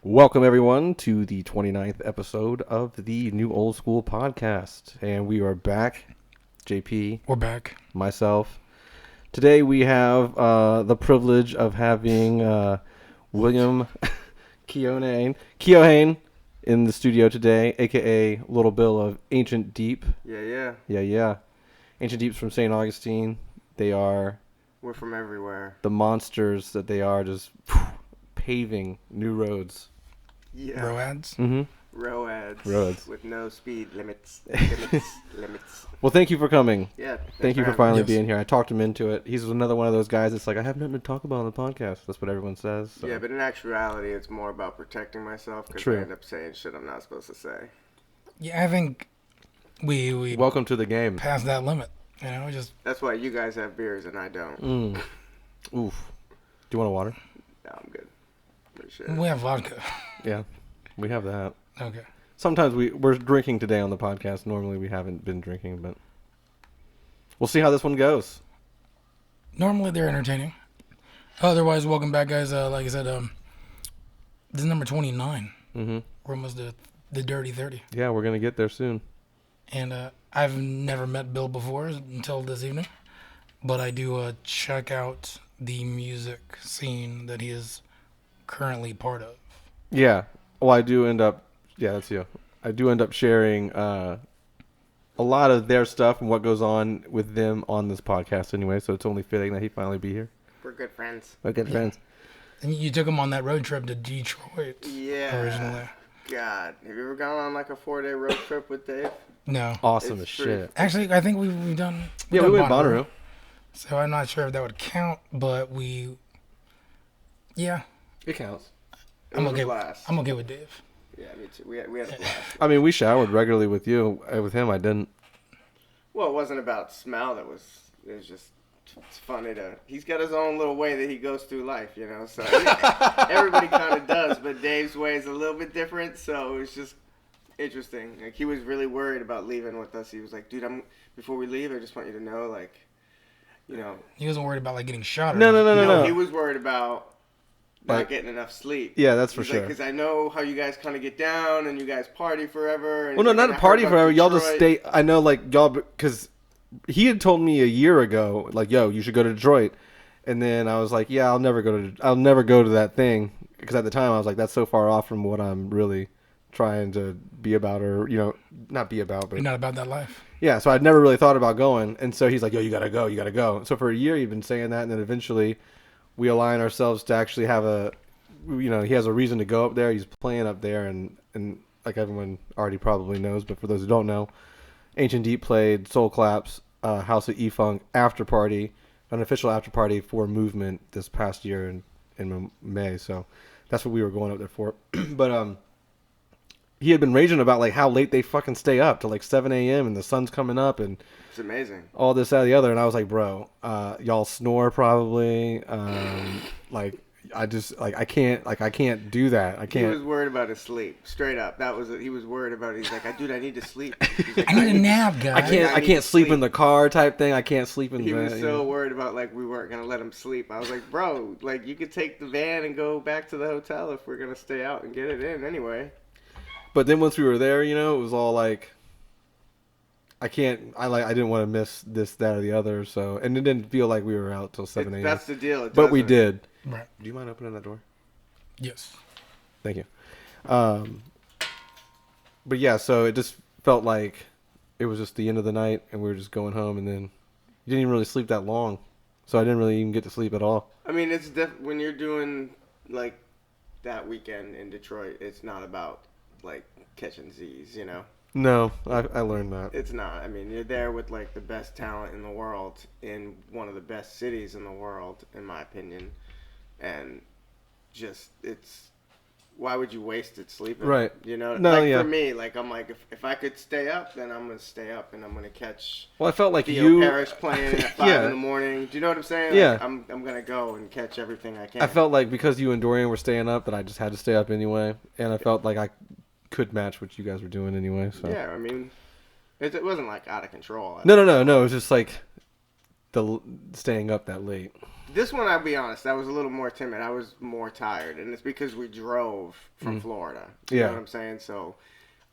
Welcome, everyone, to the 29th episode of the New Old School podcast. And we are back. JP. We're back. Myself. Today we have the privilege of having William Keohane in the studio today, a.k.a. Little Bill of Ancient Deep. Yeah. Ancient Deep's from St. Augustine. We're from everywhere. The monsters that they are, just paving new roads. Yeah. Roads? Mm-hmm. Roads. With no speed limits. Well, thank you for coming. Yeah. Thank you for finally being here. I talked him into it. He's another one of those guys that's like, I have nothing to talk about on the podcast. That's what everyone says. So. Yeah, but in actuality, it's more about protecting myself because I end up saying shit I'm not supposed to say. Yeah, I think we welcome to the game. Past that limit. You know, That's why you guys have beers and I don't. Oof. Do you want a water? No, I'm good. We have vodka. Yeah, we have that. Okay. Sometimes we're drinking today on the podcast. Normally we haven't been drinking, but we'll see how this one goes. Normally they're entertaining. Otherwise, welcome back, guys. Like I said, this is number 29. Mm-hmm. We're almost the dirty 30. Yeah, we're gonna get there soon. And I've never met Bill before until this evening, but I do check out the music scene that he is currently part of. Yeah. Well, I do end up. Yeah, that's you. I do end up sharing a lot of their stuff and what goes on with them on this podcast anyway. So it's only fitting that he finally be here. We're good friends. We're good friends. And you took him on that road trip to Detroit. Yeah. Originally. God, have you ever gone on like a 4-day road trip with Dave? No. Awesome as shit. Actually, I think we've done. We went Bonnaroo. So I'm not sure if that would count, but yeah. It counts. I'm okay with Dave. Yeah, me too. We had a blast. I mean, we showered regularly with you. With him, I didn't. Well, it wasn't about smell. It was just, it's funny he's got his own little way that he goes through life, you know. So everybody kind of does, but Dave's way is a little bit different. So it was just interesting. Like, he was really worried about leaving with us. He was like, dude, before we leave, I just want you to know, like, you know. He wasn't worried about like getting shot. No. He was worried about not getting enough sleep. Yeah, that's for sure. Because I know how you guys kind of get down and you guys party forever. And well, no, not a party forever. Y'all just stay. I know, like, y'all, because he had told me a year ago, like, yo, you should go to Detroit. And then I was like, yeah, I'll never go to that thing. Because at the time I was like, that's so far off from what I'm really trying to be about, or, you know, not be about, but you're not about that life. Yeah, so I'd never really thought about going. And so he's like, yo, you gotta go. So for a year he'd been saying that, and then eventually we align ourselves to actually have he has a reason to go up there. He's playing up there, and like everyone already probably knows, but for those who don't know, Ancient Deep played Soul Clap's House of E-Funk after party, an official after party for Movement this past year in May. So that's what we were going up there for. But he had been raging about like how late they fucking stay up till like 7 a.m. and the sun's coming up and it's amazing. All this, that, and the other, and I was like, bro, y'all snore probably. I can't do that. I can't. He was worried about his sleep. Straight up, that was it. He was worried about it. He's like, dude, I need to sleep. Like, I need a nap, guys. I can't sleep in the car type thing. I can't sleep in. He was so worried about like we weren't gonna let him sleep. I was like, bro, like you could take the van and go back to the hotel if we're gonna stay out and get it in anyway. But then once we were there, you know, it was all like, I didn't want to miss this, that, or the other. So, and it didn't feel like we were out till 7 a.m. That's the deal. But we did. Right. Do you mind opening that door? Yes. Thank you. But yeah, so it just felt like it was just the end of the night, and we were just going home, and then you didn't even really sleep that long. So I didn't really even get to sleep at all. I mean, it's when you're doing like that weekend in Detroit, it's not about like catching Z's, you know? No, I learned that. It's not. I mean, you're there with like the best talent in the world in one of the best cities in the world, in my opinion. And just, why would you waste it sleeping? Right. You know? No, like yeah. For me, like I'm like, if I could stay up, then I'm going to stay up and I'm going to catch Well, I felt like Theo Parrish playing at 5 in the morning. Do you know what I'm saying? Yeah. Like, I'm going to go and catch everything I can. I felt like because you and Dorian were staying up that I just had to stay up anyway. And I felt like I could match what you guys were doing anyway. So yeah, I mean, it wasn't like out of control. No. It was just like staying up that late. This one, I'll be honest, I was a little more timid. I was more tired, and it's because we drove from Florida. You know what I'm saying? So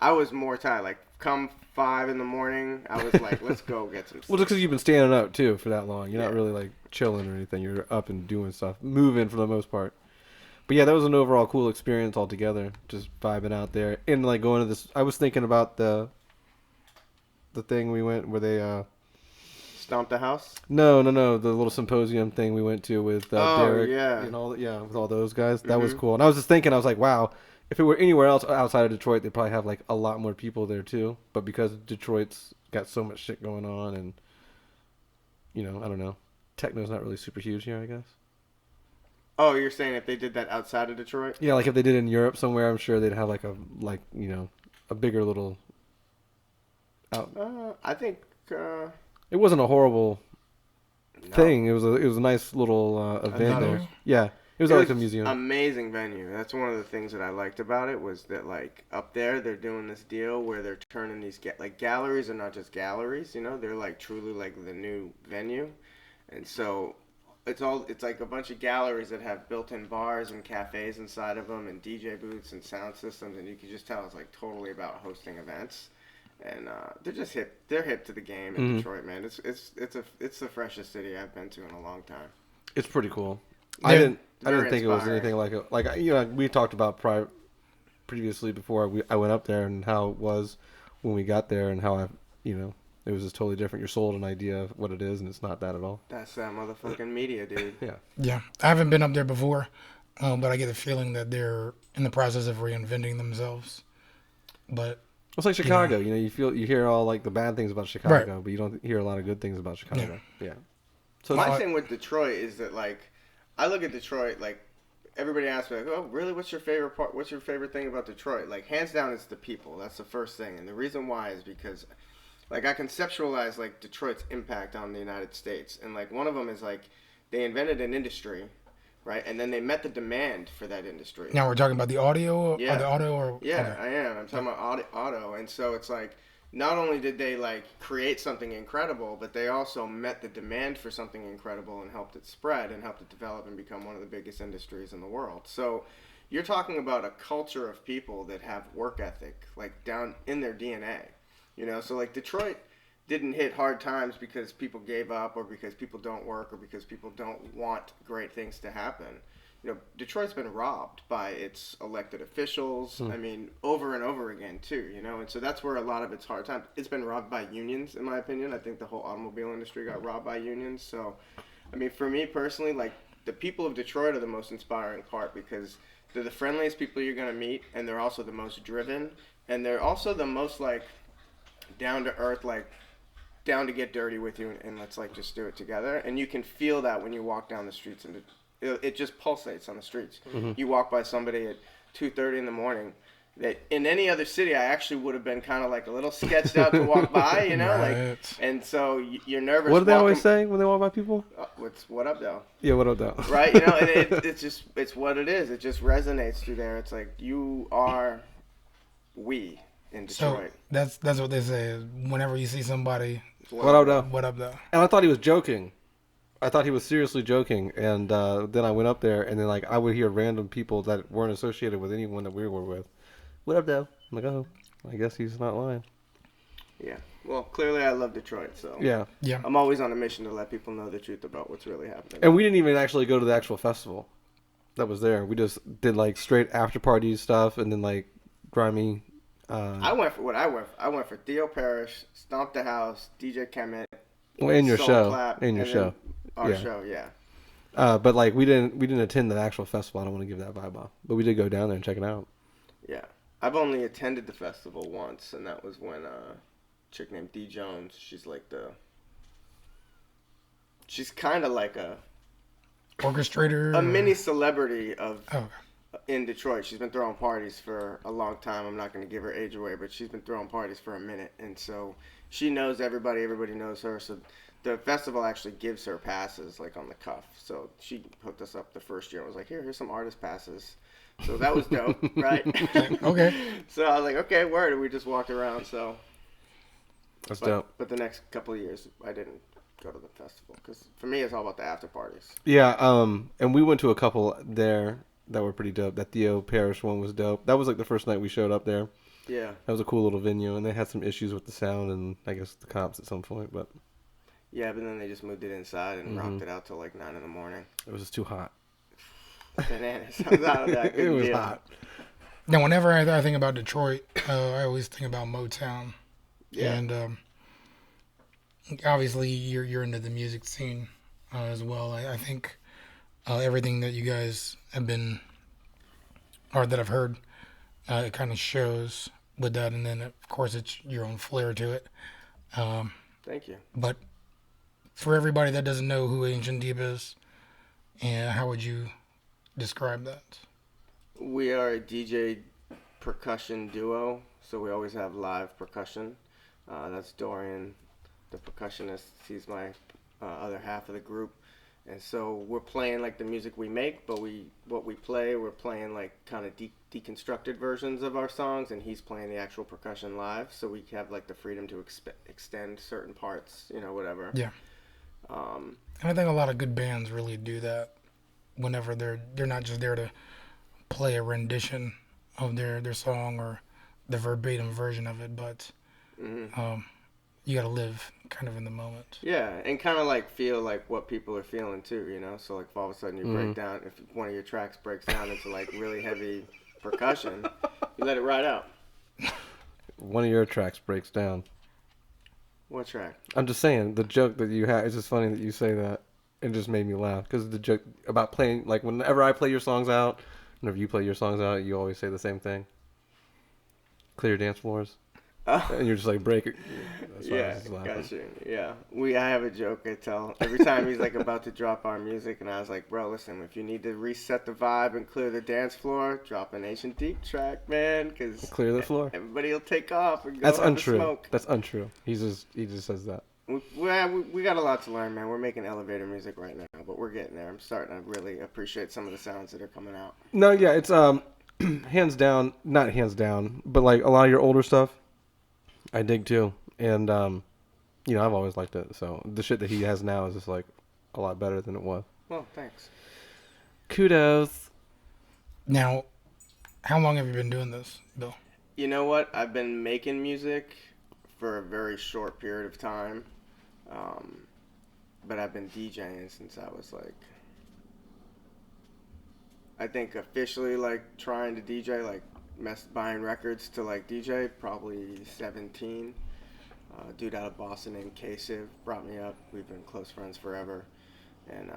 I was more tired. Like, come 5 in the morning, I was like, let's go get some sleep. Well, just because you've been standing up, too, for that long. You're not really, like, chilling or anything. You're up and doing stuff. Moving, for the most part. But, yeah, that was an overall cool experience altogether. Just vibing out there. And, like, going to this... I was thinking about the thing we went where they... Stomp the house? No. The little symposium thing we went to with Derek. Yeah. And all, with all those guys. That was cool. And I was just thinking, I was like, wow, if it were anywhere else outside of Detroit, they'd probably have, like, a lot more people there, too. But because Detroit's got so much shit going on and, I don't know. Techno's not really super huge here, I guess. Oh, you're saying if they did that outside of Detroit? Yeah, like if they did it in Europe somewhere, I'm sure they'd have, like, a bigger little... I think... It wasn't a horrible thing. It was a nice little event there. Yeah, it was like a museum. Amazing venue. That's one of the things that I liked about it was that like up there they're doing this deal where they're turning these like galleries are not just galleries. They're like truly like the new venue, and so it's like a bunch of galleries that have built-in bars and cafes inside of them and DJ booths and sound systems, and you can just tell it's like totally about hosting events. And they're just hip. They're hip to the game in Detroit, man. It's the freshest city I've been to in a long time. It's pretty cool. I didn't think it was anything like we talked about previously before I went up there and how it was when we got there and how it was just totally different. You're sold an idea of what it is, and it's not that at all. That's that motherfucking media, dude. Yeah. Yeah, I haven't been up there before, but I get the feeling that they're in the process of reinventing themselves. But it's like Chicago, you hear all like the bad things about Chicago, but you don't hear a lot of good things about Chicago. Yeah. So my thing with Detroit is that like, I look at Detroit like, everybody asks me like, oh really, what's your favorite part? What's your favorite thing about Detroit? Like hands down, it's the people. That's the first thing, and the reason why is because, like I conceptualize like Detroit's impact on the United States, and like one of them is like, they invented an industry. Right, and then they met the demand for that industry. Now we're talking about the audio, or the auto, or yeah, I am. I'm talking about auto, and so it's like not only did they like create something incredible, but they also met the demand for something incredible and helped it spread and helped it develop and become one of the biggest industries in the world. So you're talking about a culture of people that have work ethic like down in their DNA, So like Detroit didn't hit hard times because people gave up or because people don't work or because people don't want great things to happen. Detroit's been robbed by its elected officials. I mean, over and over again too, and so that's where a lot of its hard times. It's been robbed by unions, in my opinion. I think the whole automobile industry got robbed by unions. So, I mean, for me personally, like the people of Detroit are the most inspiring part because they're the friendliest people you're going to meet, and they're also the most driven, and they're also the most like down to earth, like down to get dirty with you and let's like just do it together. And you can feel that when you walk down the streets, and it just pulsates on the streets. You walk by somebody at 2:30 in the morning that in any other city I actually would have been kind of like a little sketched out to walk by, Right. like, and so you're nervous. What do they always say when they walk by people? What up though? Yeah, what up though? Right, and it's what it is. It just resonates through there. It's like you are we in Detroit. So that's what they say. Whenever you see somebody, what up though? What up though? And I thought he was joking. I thought he was seriously joking, and then I went up there, and then like I would hear random people that weren't associated with anyone that we were with. What up though? I'm like, oh, I guess he's not lying. Yeah. Well, clearly I love Detroit, so Yeah. I'm always on a mission to let people know the truth about what's really happening. And we didn't even actually go to the actual festival that was there. We just did like straight after party stuff, and then like grimy. I went for what I went for. I went for Theo Parrish, Stomp the House, DJ Kemet. Well, in your Soul show, Clap, in your and show, then Our Yeah. show, yeah. but like we didn't attend the actual festival. I don't want to give that vibe off, but we did go down there and check it out. Yeah. I've only attended the festival once, and that was when a chick named D Jones, she's kind of like a Orchestrator. mini celebrity of Oh. in Detroit. She's been throwing parties for a long time. I'm not going to give her age away, but she's been throwing parties for a minute, and so she knows everybody. Everybody knows her. So the festival actually gives her passes, like on the cuff. So she hooked us up the first year and was like, here's some artist passes. So that was dope, right? Okay. So I was like, okay, word. And we just walked around. So That's dope. But the next couple of years, I didn't go to the festival. Because for me, it's all about the after parties. Yeah, and we went to a couple there that were pretty dope. That Theo Parish one was dope. That was like the first night we showed up there. Yeah. That was a cool little venue, and they had some issues with the sound and I guess the cops at some point, but Yeah, but then they just moved it inside and rocked it out till like 9 in the morning. it was just too hot. Bananas. I was out of that. It was deal. hot. Now, whenever I think about Detroit, I always think about Motown. Yeah. And obviously, you're into the music scene as well. I think everything that you guys have been, or that I've heard, it kind of shows with that. And then, of course, it's your own flair to it. Thank you. But for everybody that doesn't know who Ancient Deep is, how would you describe that? We are a DJ percussion duo, so we always have live percussion. That's Dorian, the percussionist. He's my other half of the group. And so we're playing like the music we make, but what we play, we're playing like kind of deconstructed versions of our songs, and he's playing the actual percussion live. So we have like the freedom to extend certain parts, whatever. Yeah. And I think a lot of good bands really do that whenever they're not just there to play a rendition of their song or the verbatim version of it, but you got to live kind of in the moment. Yeah, and kind of like feel like what people are feeling too, So like if all of a sudden you break down, if one of your tracks breaks down into like really heavy percussion, you let it ride out. One of your tracks breaks down. What track? I'm just saying, the joke that you had, it's just funny that you say that. It just made me laugh because the joke about playing, like whenever I play your songs out, whenever you play your songs out, you always say the same thing. Clear dance floors. And you're just like, break it. That's why I was just laughing. Gotcha. Yeah. I have a joke I tell every time he's like about to drop our music, and I was like, bro, listen, if you need to reset the vibe and clear the dance floor, drop an Ancient Deep track, man, because Clear the floor. everybody will take off and go That's have untrue. a smoke. That's untrue. He just says that. We got a lot to learn, man. We're making elevator music right now, but we're getting there. I'm starting to really appreciate some of the sounds that are coming out. No, yeah, it's hands down, not hands down, but like a lot of your older stuff, I dig too, and I've always liked it. So the shit that he has now is just like a lot better than it was. Well, thanks. Kudos. Now, how long have you been doing this, Bill? You know what? I've been making music for a very short period of time, but I've been DJing since I was like, I think officially like trying to DJ, like buying records to like DJ, probably 17. Dude out of Boston named K-Civ brought me up. We've been close friends forever, and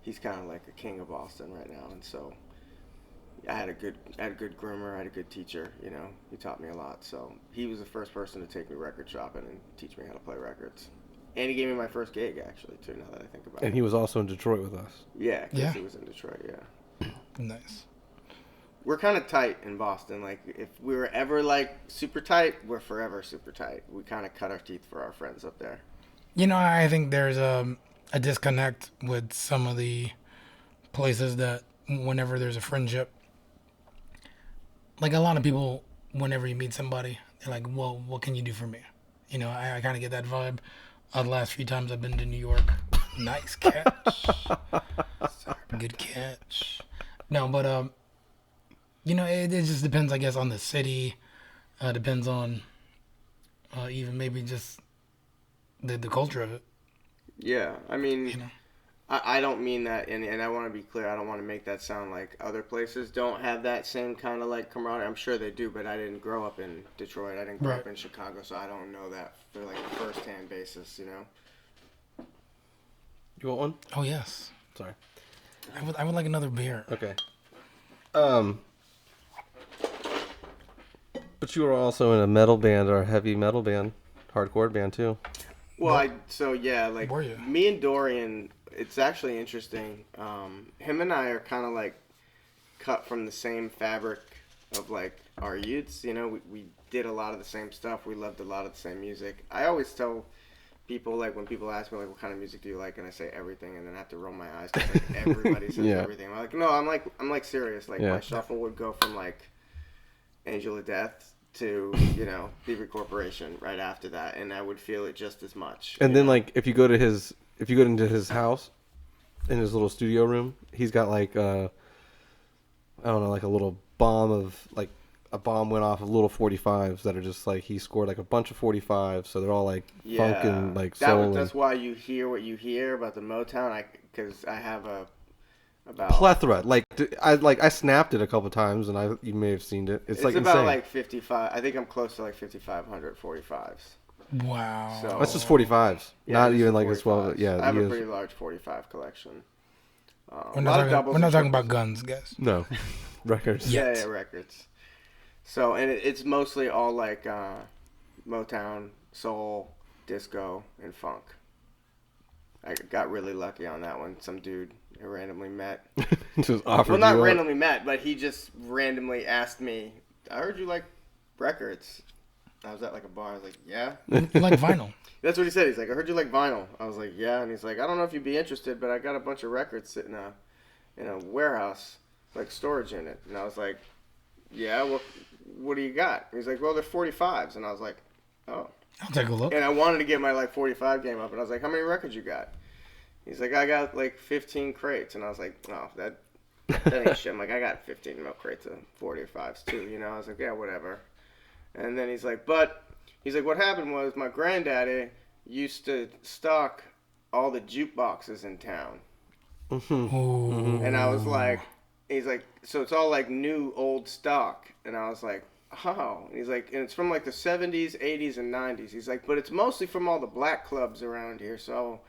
he's kind of like a king of Boston right now. And so I had a good groomer, I had a good teacher. He taught me a lot. So he was the first person to take me record shopping and teach me how to play records. And he gave me my first gig actually too. Now that I think about it. And he was also in Detroit with us. Yeah, Yeah. He was in Detroit. Yeah. Nice. We're kind of tight in Boston. Like, if we were ever, like, super tight, we're forever super tight. We kind of cut our teeth for our friends up there. I think there's a disconnect with some of the places that whenever there's a friendship, like a lot of people, whenever you meet somebody, they're like, well, what can you do for me? I kind of get that vibe. The last few times I've been to New York. Nice catch. Good catch. No, but, it just depends, I guess, on the city. Depends on even maybe just the culture of it. Yeah, I mean, I don't mean that, and I want to be clear, I don't want to make that sound like other places don't have that same kind of, like, camaraderie. I'm sure they do, but I didn't grow up in Detroit. I didn't grow up in Chicago, so I don't know that for, like, a first-hand basis, You want one? Oh, yes. Sorry. I would like another beer. Okay. But you were also in a metal band or a heavy metal band, hardcore band too. Well, like, Were you? me and Dorian, it's actually interesting. Him and I are kind of, like, cut from the same fabric of, like, our youths, we did a lot of the same stuff. We loved a lot of the same music. I always tell people, like, when people ask me, like, what kind of music do you like, and I say everything, and then I have to roll my eyes because, like, everybody says everything. I'm like, no, I'm like serious. Like, my shuffle would go from, like, Angel of Death to, Beaver Corporation right after that, and I would feel it just as much. And then like if you go into his house, in his little studio room, he's got like I don't know, like a little bomb of like a bomb went off of little 45s that are just like he scored like a bunch of 45s, so they're all like funk and like soul. That's why you hear what you hear about the Motown. Because I have about plethora. I snapped it a couple times, and you may have seen it. It's like about insane. like 55. I think I'm close to like 5,500 45s. Wow. So, that's just 45s, not even like as well. Yeah, I have a pretty large 45 collection. We're not talking about guns, guys. No, records. Yeah, records. So, and it's mostly all like Motown, soul, disco, and funk. I got really lucky on that one. Some dude I randomly met. Just offered well, not you randomly met, but he just randomly asked me, I heard you like records. I was at like a bar. I was like, yeah. You like vinyl? That's what he said. He's like, I heard you like vinyl. I was like, yeah. And he's like, I don't know if you'd be interested, but I got a bunch of records sitting in a warehouse, like storage unit. And I was like, yeah, well, what do you got? And he's like, well, they're 45s. And I was like, oh. I'll take a look. And I wanted to get my like 45 game up. And I was like, how many records you got? He's like, I got like 15 crates. And I was like, oh, that ain't shit. I'm like, I got 15 milk crates of 45s too. I was like, yeah, whatever. And then he's like, what happened was my granddaddy used to stock all the jukeboxes in town. Mm-hmm. And I was like, he's like, so it's all like new old stock. And I was like, oh. And he's like, and it's from like the 70s, 80s, and 90s. He's like, but it's mostly from all the black clubs around here. So,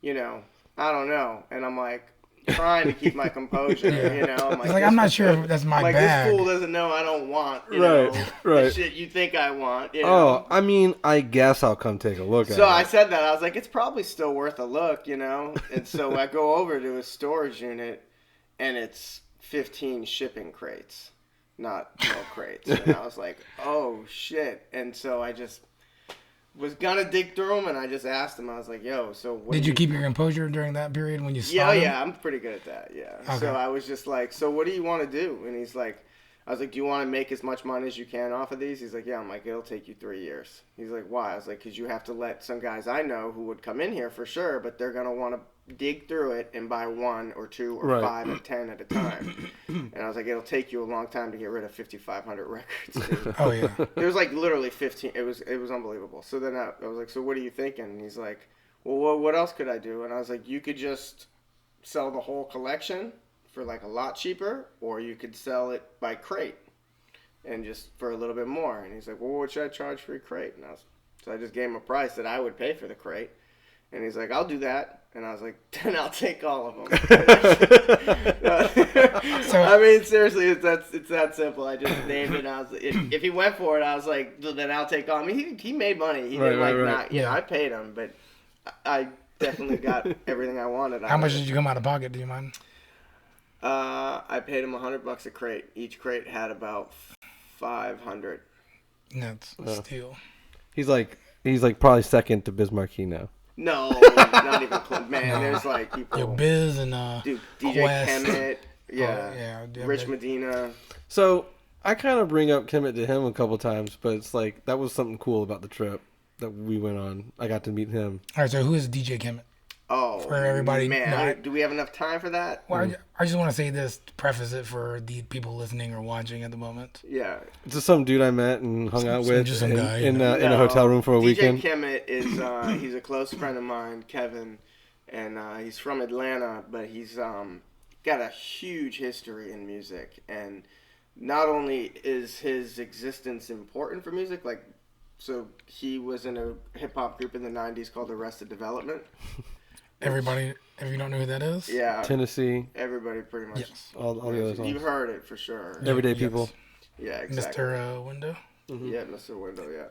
I don't know. And I'm like, trying to keep my composure, I'm like, I'm not sure if that's my bag. This fool doesn't know I don't want, right. the shit you think I want. Oh, I mean, I guess I'll come take a look at it. So I said that. I was like, it's probably still worth a look, And so I go over to a storage unit, and it's 15 shipping crates, not milk crates. And I was like, oh, shit. And so I just was gonna dig through them, and I just asked him. I was like, "Yo, so what did you keep your composure during that period when you saw Yeah, them? yeah, I'm pretty good at that. Yeah. Okay. So I was just like, "So what do you want to do?" And he's like, "I was like, do you want to make as much money as you can off of these?" He's like, "Yeah." I'm like, "It'll take you 3 years." He's like, "Why?" I was like, "Because you have to let some guys I know who would come in here for sure, but they're gonna want to dig through it and buy 1 or 2 or 5 or 10 at a time." And I was like, "It'll take you a long time to get rid of 5,500 records." Dude. Oh yeah. It was like literally 15. It was unbelievable. So then I was like, "So what are you thinking?" And he's like, "Well, what else could I do?" And I was like, "You could just sell the whole collection for like a lot cheaper, or you could sell it by crate and just for a little bit more." And he's like, "Well, what should I charge for a crate?" And so I just gave him a price that I would pay for the crate. And he's like, "I'll do that." And I was like, "Then I'll take all of them." So I mean, seriously, it's that simple. I just named it. And I was like, if he went for it, I was like, "Then I'll take all." I mean, he made money. He didn't not. I paid him, but I definitely got everything I wanted. How much did you come out of pocket? Do you mind? I paid him $100 a crate. Each crate had about 500. That's a steal. He's like probably second to Biz Markie now. No, not even close. Man, there's like people. Yo, Biz and Dude, DJ Quest. Kemet, Rich but... Medina. So I kind of bring up Kemet to him a couple times, but it's like that was something cool about the trip that we went on. I got to meet him. All right, so who is DJ Kemet? Oh, for everybody, man, do we have enough time for that? Well, I just want to say this to preface it for the people listening or watching at the moment. Yeah, it's just some dude I met and hung out with just some guy, in a hotel room for a weekend. DJ Kemet is he's a close friend of mine, Kevin, and he's from Atlanta, but he's got a huge history in music. And not only is his existence important for music, like, so he was in a hip hop group in the '90s called Arrested Development. Everybody, if you don't know who that is, yeah, Tennessee, everybody pretty much. Yes. All the other songs. You've heard it for sure. Everyday People. Yeah, exactly. Mr. Window. Mm-hmm. Yeah, Mr. Window. Yeah.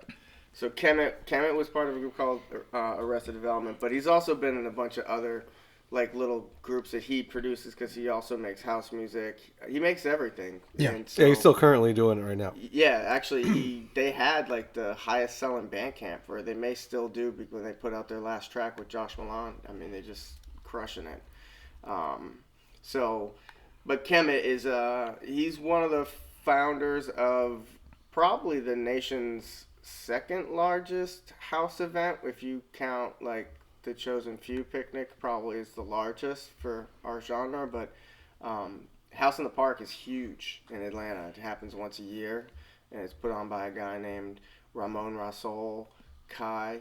So Kemet was part of a group called Arrested Development, but he's also been in a bunch of other like little groups that he produces because he also makes house music. He makes everything. Yeah. And so, yeah, he's still currently doing it right now. Yeah, actually, they had like the highest selling Bandcamp, or they may still do when they put out their last track with Josh Milan. I mean, they're just crushing it. But Kemet is he's one of the founders of probably the nation's second largest house event. If you count like the Chosen Few picnic, probably is the largest for our genre. But House in the Park is huge in Atlanta. It happens once a year, and it's put on by a guy named Ramon Rasol Kai.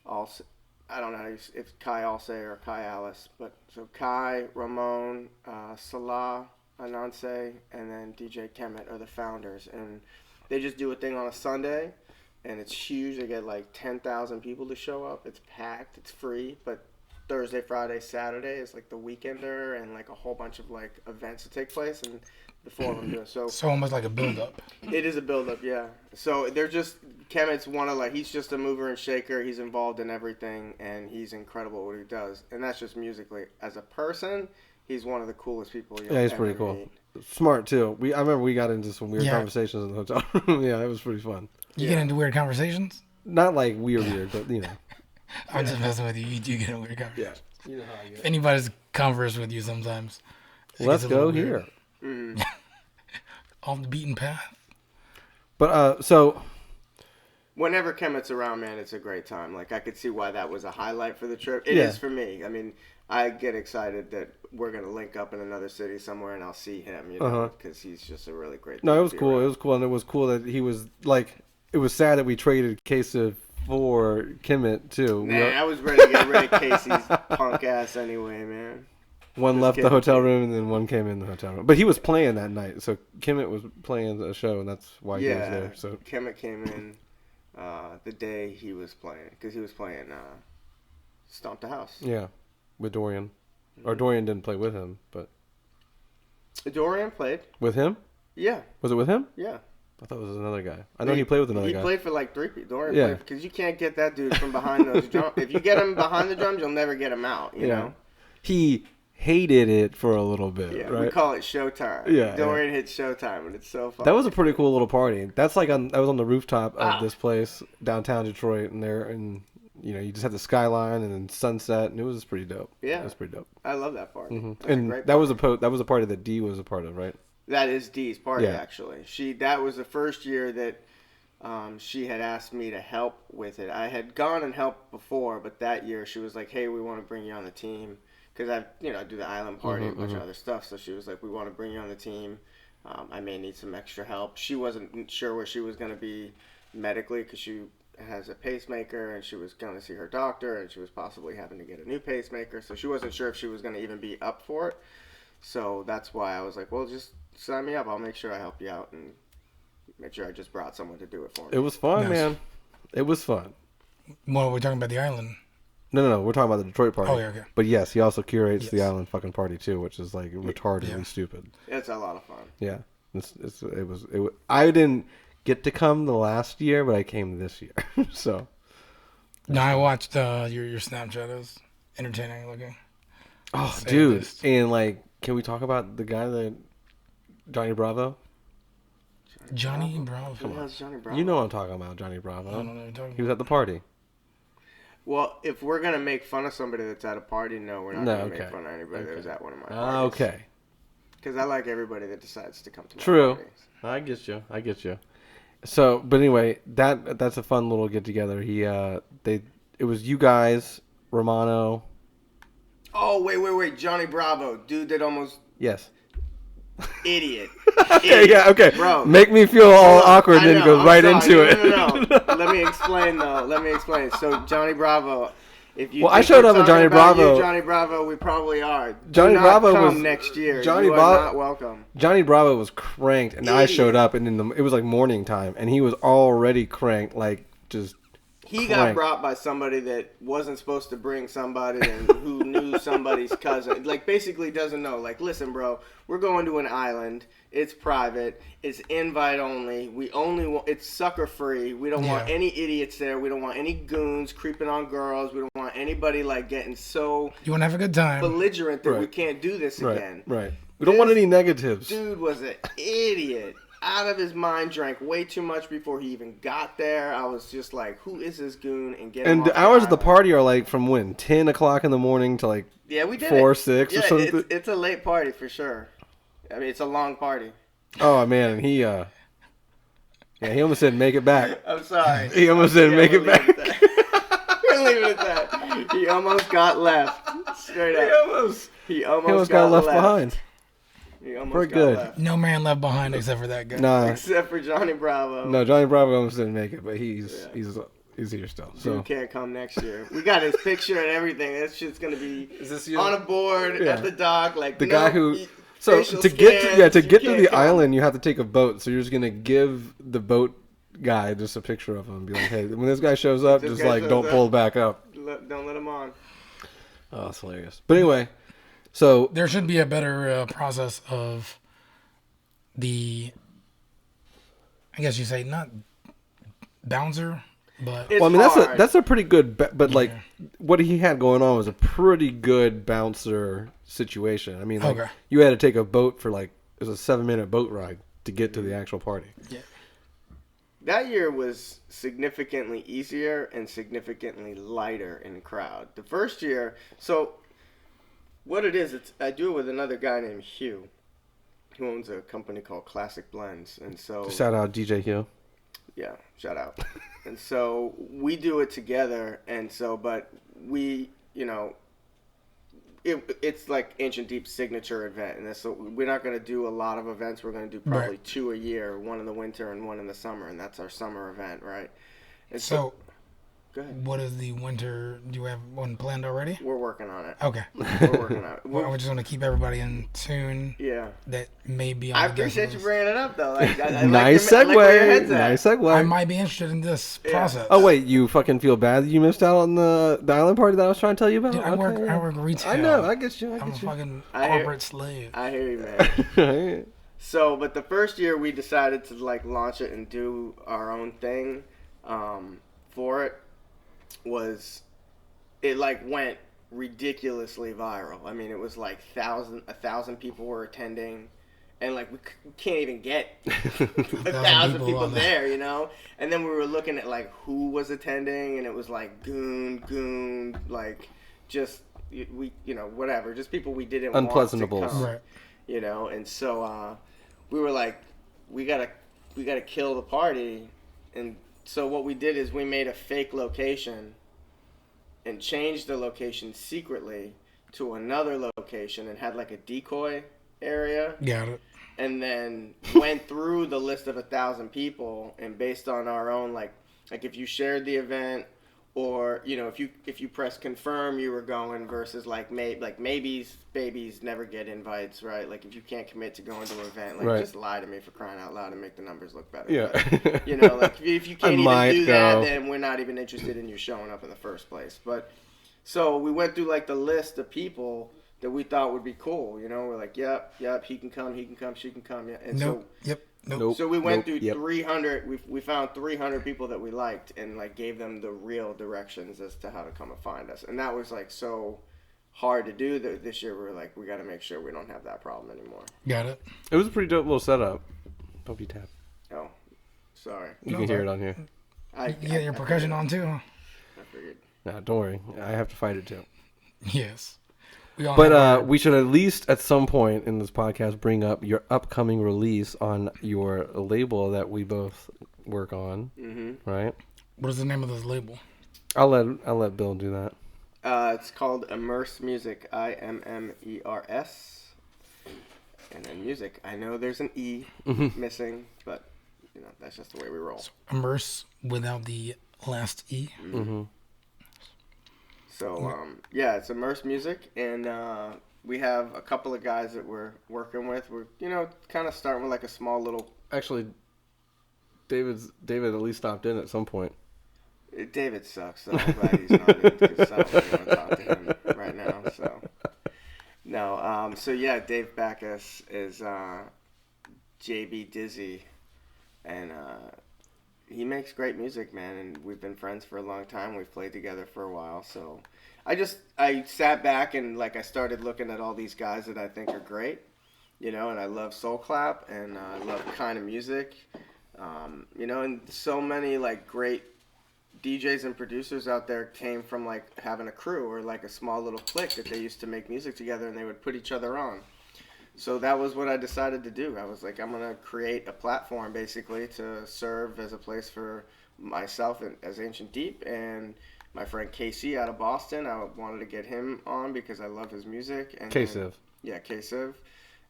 Also, I don't know if it's Kai Alce or Kai Alice, but so Kai, Ramon, Salah, Ananse, and then DJ Kemet are the founders, and they just do a thing on a Sunday, and it's huge. They get like 10,000 people to show up. It's packed. It's free, but Thursday, Friday, Saturday is like the weekender, and like a whole bunch of like events that take place, and the four of them do it. So almost like a build-up. It is a build-up, yeah. So they're just Kemet's he's just a mover and shaker. He's involved in everything, and he's incredible at what he does. And that's just musically. As a person, he's one of the coolest people you'll he's ever pretty cool. meet. Smart too. I remember we got into some weird conversations in the hotel room. Yeah, it was pretty fun. You get into weird conversations? Not like weird, but you know. I'm just messing with you. You do get into weird conversations. Yeah. You know how I get. If anybody's conversed with you sometimes. Let's go here. Mm. Off the beaten path. But so whenever Kemet's around, man, it's a great time. Like, I could see why that was a highlight for the trip. It is for me. I mean, I get excited that we're going to link up in another city somewhere and I'll see him, you know, because he's just a really great No, it was cool. Around. It was cool. And it was cool that he was, like, it was sad that we traded Kasich for Kemet, too. Man, I was ready to get rid of Casey's punk ass anyway, man. One left the hotel room, and then one came in the hotel room. But he was playing that night, so Kemet was playing a show, and that's why he was there. So Kemet came in the day he was playing, because he was playing Stomp the House. Yeah, with Dorian. Or Dorian didn't play with him, but... Dorian played. With him? Yeah. Was it with him? Yeah. I thought it was another guy. I know he played with another guy. He played for like 3 people. Dorian played, because you can't get that dude from behind those drums. If you get him behind the drums, you'll never get him out, you know? He hated it for a little bit. Yeah, right? we call it showtime. Yeah, Dorian hit showtime, and it's so fun. That was a pretty cool little party. That's like I was on the rooftop of this place downtown Detroit, and you know, you just had the skyline and then sunset, and it was pretty dope. Yeah, it was pretty dope. I love that party. Mm-hmm. And that was a party that Dee was a part of, right? That is Dee's party, actually. That was the first year that she had asked me to help with it. I had gone and helped before, but that year she was like, "Hey, we want to bring you on the team." Because I do the island party and a bunch of other stuff. So she was like, "We want to bring you on the team. I may need some extra help." She wasn't sure where she was going to be medically because she has a pacemaker and she was going to see her doctor and she was possibly having to get a new pacemaker. So she wasn't sure if she was going to even be up for it. So that's why I was like, well, just sign me up. I'll make sure I help you out and make sure I just brought someone to do it for me. It was fun, man. It was fun. Well, we're talking about the island. No. We're talking about the Detroit party. Oh, yeah, okay. But yes, he also curates the island fucking party too, which is like retardedly stupid. It's a lot of fun. Yeah, I didn't get to come the last year, but I came this year. So. No, I watched your Snapchat. It was entertaining looking. Oh, dude! And like, can we talk about the guy that Johnny Bravo? Johnny Bravo. Who has Johnny Bravo? You know what I'm talking about, Johnny Bravo. I don't know what you're talking about. He was at the party. Well, if we're going to make fun of somebody that's at a party, no, we're not going to make fun of anybody that was at one of my parties. Okay. Because I like everybody that decides to come to my parties. I get you. So, but anyway, that's a fun little get together. It was you guys, Romano. Oh, wait. Johnny Bravo. Dude that almost... Yes. Idiot. Okay. Bro. Make me feel all awkward and then go right into it. No. Let me explain. So, Johnny Bravo... I showed up with Johnny Bravo. Johnny Bravo, we probably are. Johnny Bravo come was next year. Johnny Bravo not welcome. Johnny Bravo was cranked, and I showed up, and it was like morning time, and he was already cranked, like just. He got brought by somebody that wasn't supposed to bring somebody and who knew somebody's cousin. Like, basically doesn't know. Like, listen, bro, we're going to an island. It's private. It's invite only. We only want, it's sucker free. We don't want any idiots there. We don't want any goons creeping on girls. We don't want anybody, like, getting so... You want to have a good time. Belligerent that we can't do this again. Right. We don't want any negatives. Dude was an idiot. Out of his mind, drank way too much before he even got there. I was just like, who is this goon? And the hours of the party are like from when? 10 o'clock in the morning to like we did 4 or 6 or something? It's a late party for sure. I mean, it's a long party. Oh, man. And he... Yeah, he almost didn't make it back. I'm sorry. He almost didn't make it back. We're leaving it at that. He almost got left. Straight up. He almost got left behind. He almost We're got good. left. No man left behind except for that guy. Nah. Except for Johnny Bravo. No, Johnny Bravo almost didn't make it, but he's here still. So Dude can't come next year. We got his picture and everything. That shit's gonna be is this you? on a board at the dock, like the guy who. So facial to get scans, to you get to can't the come. island, you have to take a boat. So you're just gonna give the boat guy just a picture of him and be like, "Hey, when this guy shows up, This just guy like shows don't up. pull back up." Don't let him on. Oh, that's hilarious. But anyway, so There should be a better process of the, I guess you say, not bouncer, but It's well, I mean hard. that's a pretty good, but like what he had going on was a pretty good bouncer situation. I mean, like Okay. you had to take a boat for like it was a 7-minute boat ride to get to the actual party. That year was significantly easier and significantly lighter in crowd. The first year, so what it is, I do it with another guy named Hugh, who owns a company called Classic Blends, and so Shout out DJ Hill. yeah, shout out. And so we do it together, and so but we, it's like Ancient Deep's signature event, and so we're not going to do a lot of events. We're going to do probably 2 a year, one in the winter and one in the summer, and that's our summer event, right? And so go ahead. what is the winter? Do you have one planned already? We're working on it. Okay. We're working on it. Well, we just want to keep everybody in tune. Yeah. That may be on I the guest appreciate you list. bringing it up, though. Like, I Nice like where your segue. head's at. Nice segue. I might be interested in this process. Oh wait, you fucking feel bad that you missed out on the island party that I was trying to tell you about? Dude, I work retail. I know. I get you. I'm a fucking I hear- corporate slave. I hear you, man. I So, but the first year we decided to like launch it and do our own thing for it was it like went ridiculously viral. I mean, it was like 1,000 people were attending, and like we can't even get 1,000 people there, And then we were looking at like who was attending, and it was like goon, like just whatever, just people we didn't want to Unpleasantables. come, Right. And so we were like, we gotta kill the party, and so what we did is we made a fake location and changed the location secretly to another location and had like a decoy area, Got it. and then went through the list of 1,000 people, and based on our own like if you shared the event, or if you press confirm you were going, versus like maybes, babies never get invites, right? Like if you can't commit to going to an event, like Right. just lie to me for crying out loud and make the numbers look better. Yeah. But, like if you can't even do that, then we're not even interested in you showing up in the first place. But so we went through like the list of people that we thought would be cool. We're like, yep, he can come, she can come, yeah. And Nope. Yep. Nope. so we went through Yep. 300. We found 300 people that we liked, and like gave them the real directions as to how to come and find us. And that was like so hard to do that this year. We were like, we got to make sure we don't have that problem anymore. Got it. It was a pretty dope little setup. Don't be tapped. Oh, sorry. You can hear it on here. You get your percussion on too, huh? I figured. Nah, don't worry. I have to fight it too. Yes. We all have But our- we should at least at some point in this podcast bring up your upcoming release on your label that we both work on, right? what is the name of this label? I'll let Bill do that. It's called Immers Music, Immers, and then music. I know there's an E missing, but that's just the way we roll. Immerse without the last E. Mm-hmm. So it's Immers Music, and we have a couple of guys that we're working with. We're kind of starting with like a small little. Actually, David at least stopped in at some point. David sucks, so I'm glad he's not in, because I don't really want to talk to him right now. So no, Dave Backus is JB Dizzy, and he makes great music, man, and we've been friends for a long time. We've played together for a while, so I sat back and I started looking at all these guys that I think are great, and I love soul clap, and I love kind of music, and so many great DJs and producers out there came from having a crew or a small little clique that they used to make music together, and they would put each other on. So that was what I decided to do. I was like, I'm gonna create a platform basically to serve as a place for myself and as Ancient Deep and my friend Casey out of Boston. I wanted to get him on because I love his music. And K-Civ. yeah, K-Civ.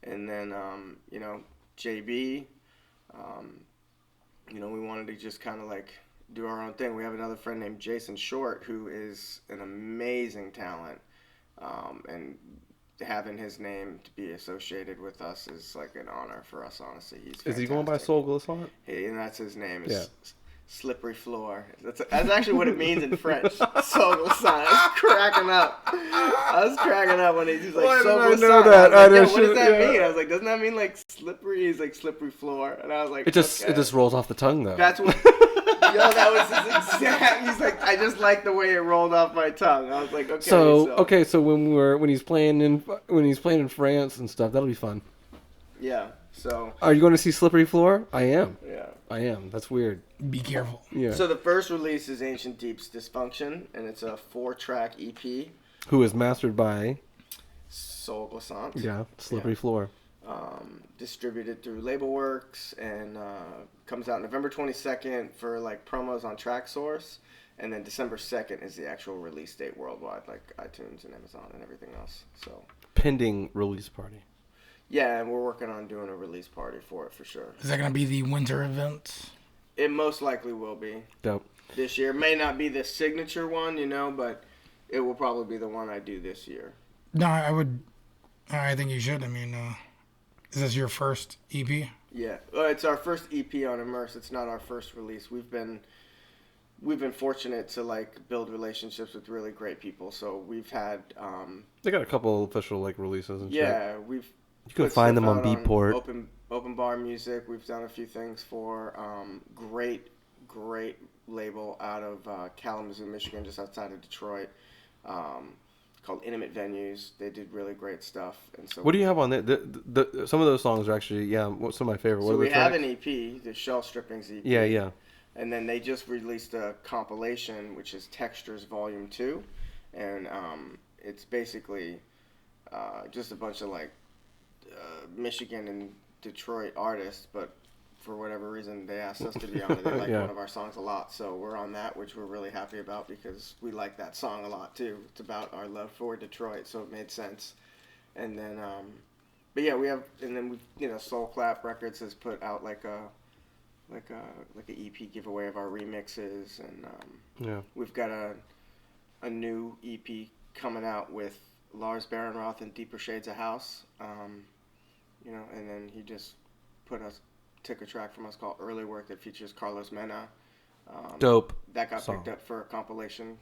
And then JB. We wanted to just kind of like do our own thing. We have another friend named Jason Short who is an amazing talent, and having his name to be associated with us is like an honor for us. Honestly, he's fantastic. Is he going by Soul Glissant? Hey, and that's his name. Is Yeah. Slippery floor. That's actually what it means in French. Soul Glissant. I was cracking up when he's like, Why Soul did I Glissant. know that? I was like, I yo, what does that should- mean? I was like, doesn't that mean like slippery? He's like slippery floor, and I was like, It just okay. rolls off the tongue though. That's what. That was his exact. He's like, I just like the way it rolled off my tongue. I was like, okay. So when he's playing in France and stuff, that'll be fun. Yeah. So. Are you going to see Slippery Floor? I am. Yeah. I am. That's weird. Be careful. Yeah. So the first release is Ancient Deep's Dysfunction, and it's a 4-track EP. Who is mastered by? Soul Glissant. Yeah. Slippery Floor. Distributed through Label Works, and comes out November 22nd for like promos on TrackSource, and then December 2nd is the actual release date worldwide, like iTunes and Amazon and everything else. So Pending release party. yeah, and we're working on doing a release party for it for sure. Is that gonna be the winter event? It most likely will be Dope. this year. May not be the signature one, but it will probably be the one I do this year. No, I think you should. I mean, is this your first EP? Yeah, it's our first EP on Immers. It's not our first release. We've been fortunate to like build relationships with really great people. So we've had They got a couple official like releases and shit. we've You can put find stuff them on out Beatport. open bar music. We've done a few things for great label out of Kalamazoo, Michigan, just outside of Detroit, called Intimate Venues. They did really great stuff. And so What do you have on there? Some of those songs are actually some of my favorite. What so are the we have tracks? an EP, the Shell Strippings EP. Yeah. And then they just released a compilation, which is Textures Volume 2. And it's basically just a bunch of like Michigan and Detroit artists, but for whatever reason they asked us to be on it. They like Yeah. one of our songs a lot, so we're on that, which we're really happy about because we like that song a lot too. It's about our love for Detroit, so it made sense. And then but yeah, we've Soul Clap Records has put out like a EP giveaway of our remixes, and we've got a new EP coming out with Lars Barenroth and Deeper Shades of House, and then he just took a track from us called Early Work that features Carlos Mena. Dope. That got song. picked up for a compilation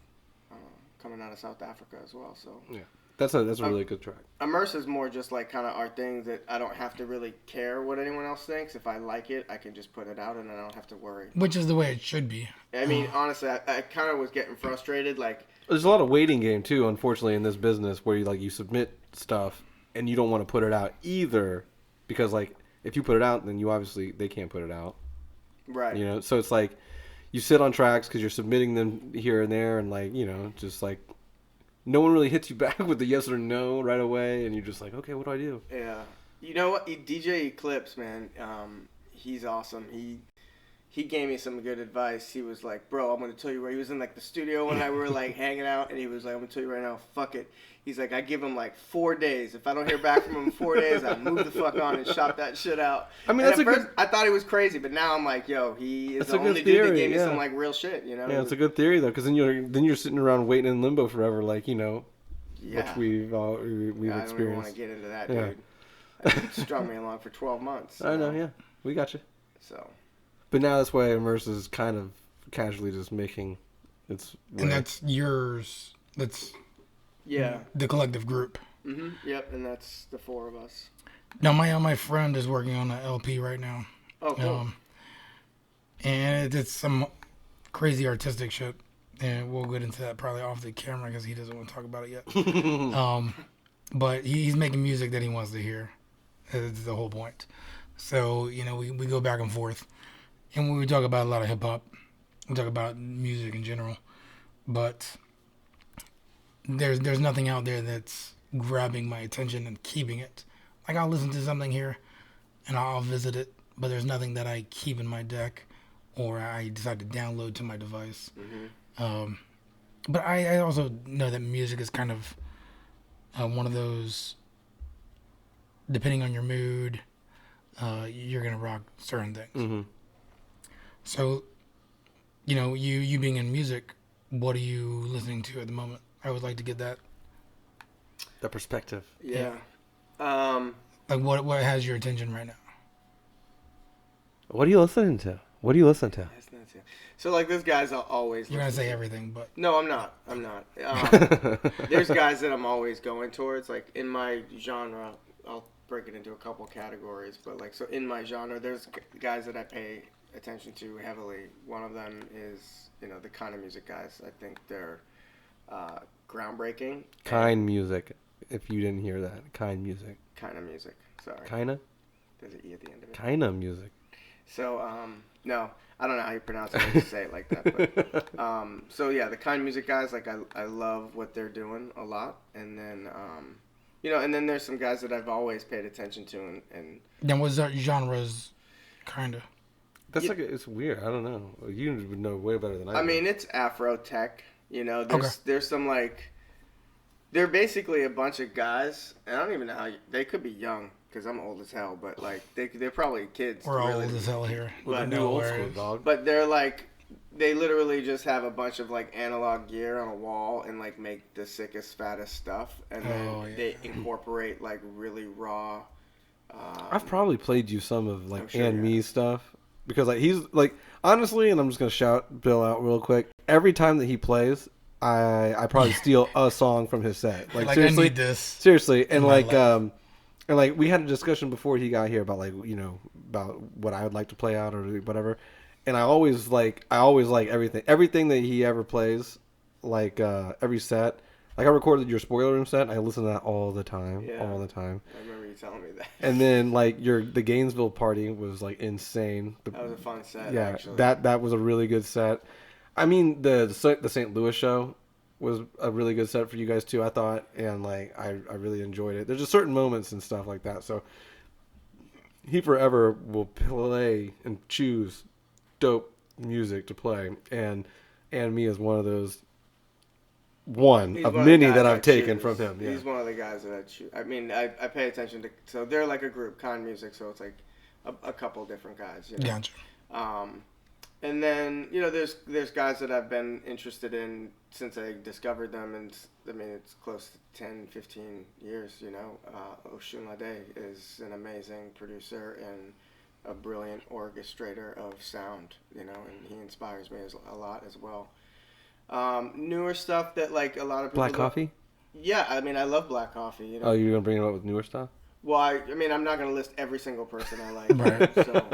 coming out of South Africa as well. So Yeah. That's a really good track. Immers is more just like kind of our thing that I don't have to really care what anyone else thinks. If I like it, I can just put it out and I don't have to worry. Which is the way it should be. I mean, honestly, I kind of was getting frustrated. Like, There's a lot of waiting game too, unfortunately, in this business where you submit stuff and you don't want to put it out either, because like if you put it out, then they can't put it out. right. So it's like you sit on tracks because you're submitting them here and there, and just like no one really hits you back with the yes or no right away, and you're just like, okay, what do I do? Yeah. You know what? DJ Eclipse, man, he's awesome. He gave me some good advice. He was like, bro, I'm going to tell you where he was in like the studio when we were like hanging out, and he was like, I'm going to tell you right now, fuck it. He's like, I give him like 4 days. If I don't hear back from him in 4 days, I move the fuck on and shop that shit out. I mean, and that's at a first, good. I thought he was crazy, but now I'm like, yo, he is That's the a good only dude that theory, gave me yeah. some like real shit, Yeah, it's a good theory though, because then you're sitting around waiting in limbo forever, Yeah. which we've I don't even want experienced. to get into that, Yeah. dude. It strung me along for 12 months. I know, yeah, we got you. So. But now that's why Immers is kind of casually just making its way. And that's yours. That's Yeah. the collective group. Yep, and that's the 4 of us. Now, my friend is working on an LP right now. Oh, cool. And it's some crazy artistic shit. And we'll get into that probably off the camera because he doesn't want to talk about it yet. But he's making music that he wants to hear. That's the whole point. So, we go back and forth. And we talk about a lot of hip-hop. We talk about music in general. But there's nothing out there that's grabbing my attention and keeping it. like I'll listen to something here, and I'll visit it, but there's nothing that I keep in my deck, or I decide to download to my device. But I also know that music is kind of one of those. Depending on your mood, you're gonna rock certain things. So, you being in music, what are you listening to at the moment? I would like to get that. The perspective. Yeah. Like what has your attention right now? What are you listening to? What do you listen to? That's not it. So like those guys I'll always You're gonna listen say to. everything, but No, I'm not. There's guys that I'm always going towards. Like in my genre, I'll break it into a couple categories. But like, so in my genre, there's guys that I pay attention to heavily. One of them is, the kind of music guys. I think they're groundbreaking. Kind music. If you didn't hear that, kind music. Kind of music. Sorry. Kinda. There's an E at the end of it. Kinda music. So, no, I don't know how you pronounce it when you say it like that. But, so yeah, the kind of music guys, like I love what they're doing a lot. And then, and then there's some guys that I've always paid attention to. And then what's that genres, kinda? That's it's weird. I don't know. You would know way better than I do. I mean, it's Afro tech. There's some like, they're basically a bunch of guys. And I don't even know how they could be young. Because I'm old as hell, but like they're probably kids. We're all really. old as hell here. With the new old school, dog. But they're like, they literally just have a bunch of like analog gear on a wall and like make the sickest, fattest stuff, and then they incorporate like really raw. I've probably played you some of like sure and me stuff because like he's like honestly, and I'm just gonna shout Bill out real quick. Every time that he plays, I probably steal a song from his set. Like seriously, I need this. Seriously, and like And like we had a discussion before he got here about like about what I would like to play out or whatever, and I always like everything that he ever plays, like every set. Like I recorded your Spoiler Room set, and I listen to that all the time. I remember you telling me that. And then like the Gainesville party was like insane. That was a fun set. Yeah, actually. that was a really good set. I mean the St. Louis show was a really good set for you guys too, I thought, and like I really enjoyed it. There's just certain moments and stuff like that. So he forever will play and choose dope music to play, and me is one of those He's of one many of the that guys I've I taken choose. from him. Yeah. He's one of the guys that I choose. I mean, I pay attention to. So they're like a group, Con Music. So it's like a couple different guys. Gotcha. And then there's guys that I've been interested in since I discovered them, and I mean it's close to 10, 15 years. Oshunlade is an amazing producer and a brilliant orchestrator of sound. And he inspires me a lot as well. Newer stuff that like a lot of people. Black Coffee? Yeah, I mean I love Black Coffee. Oh, you're gonna bring it up with newer stuff? Well, I mean, I'm not going to list every single person I like. Right. So,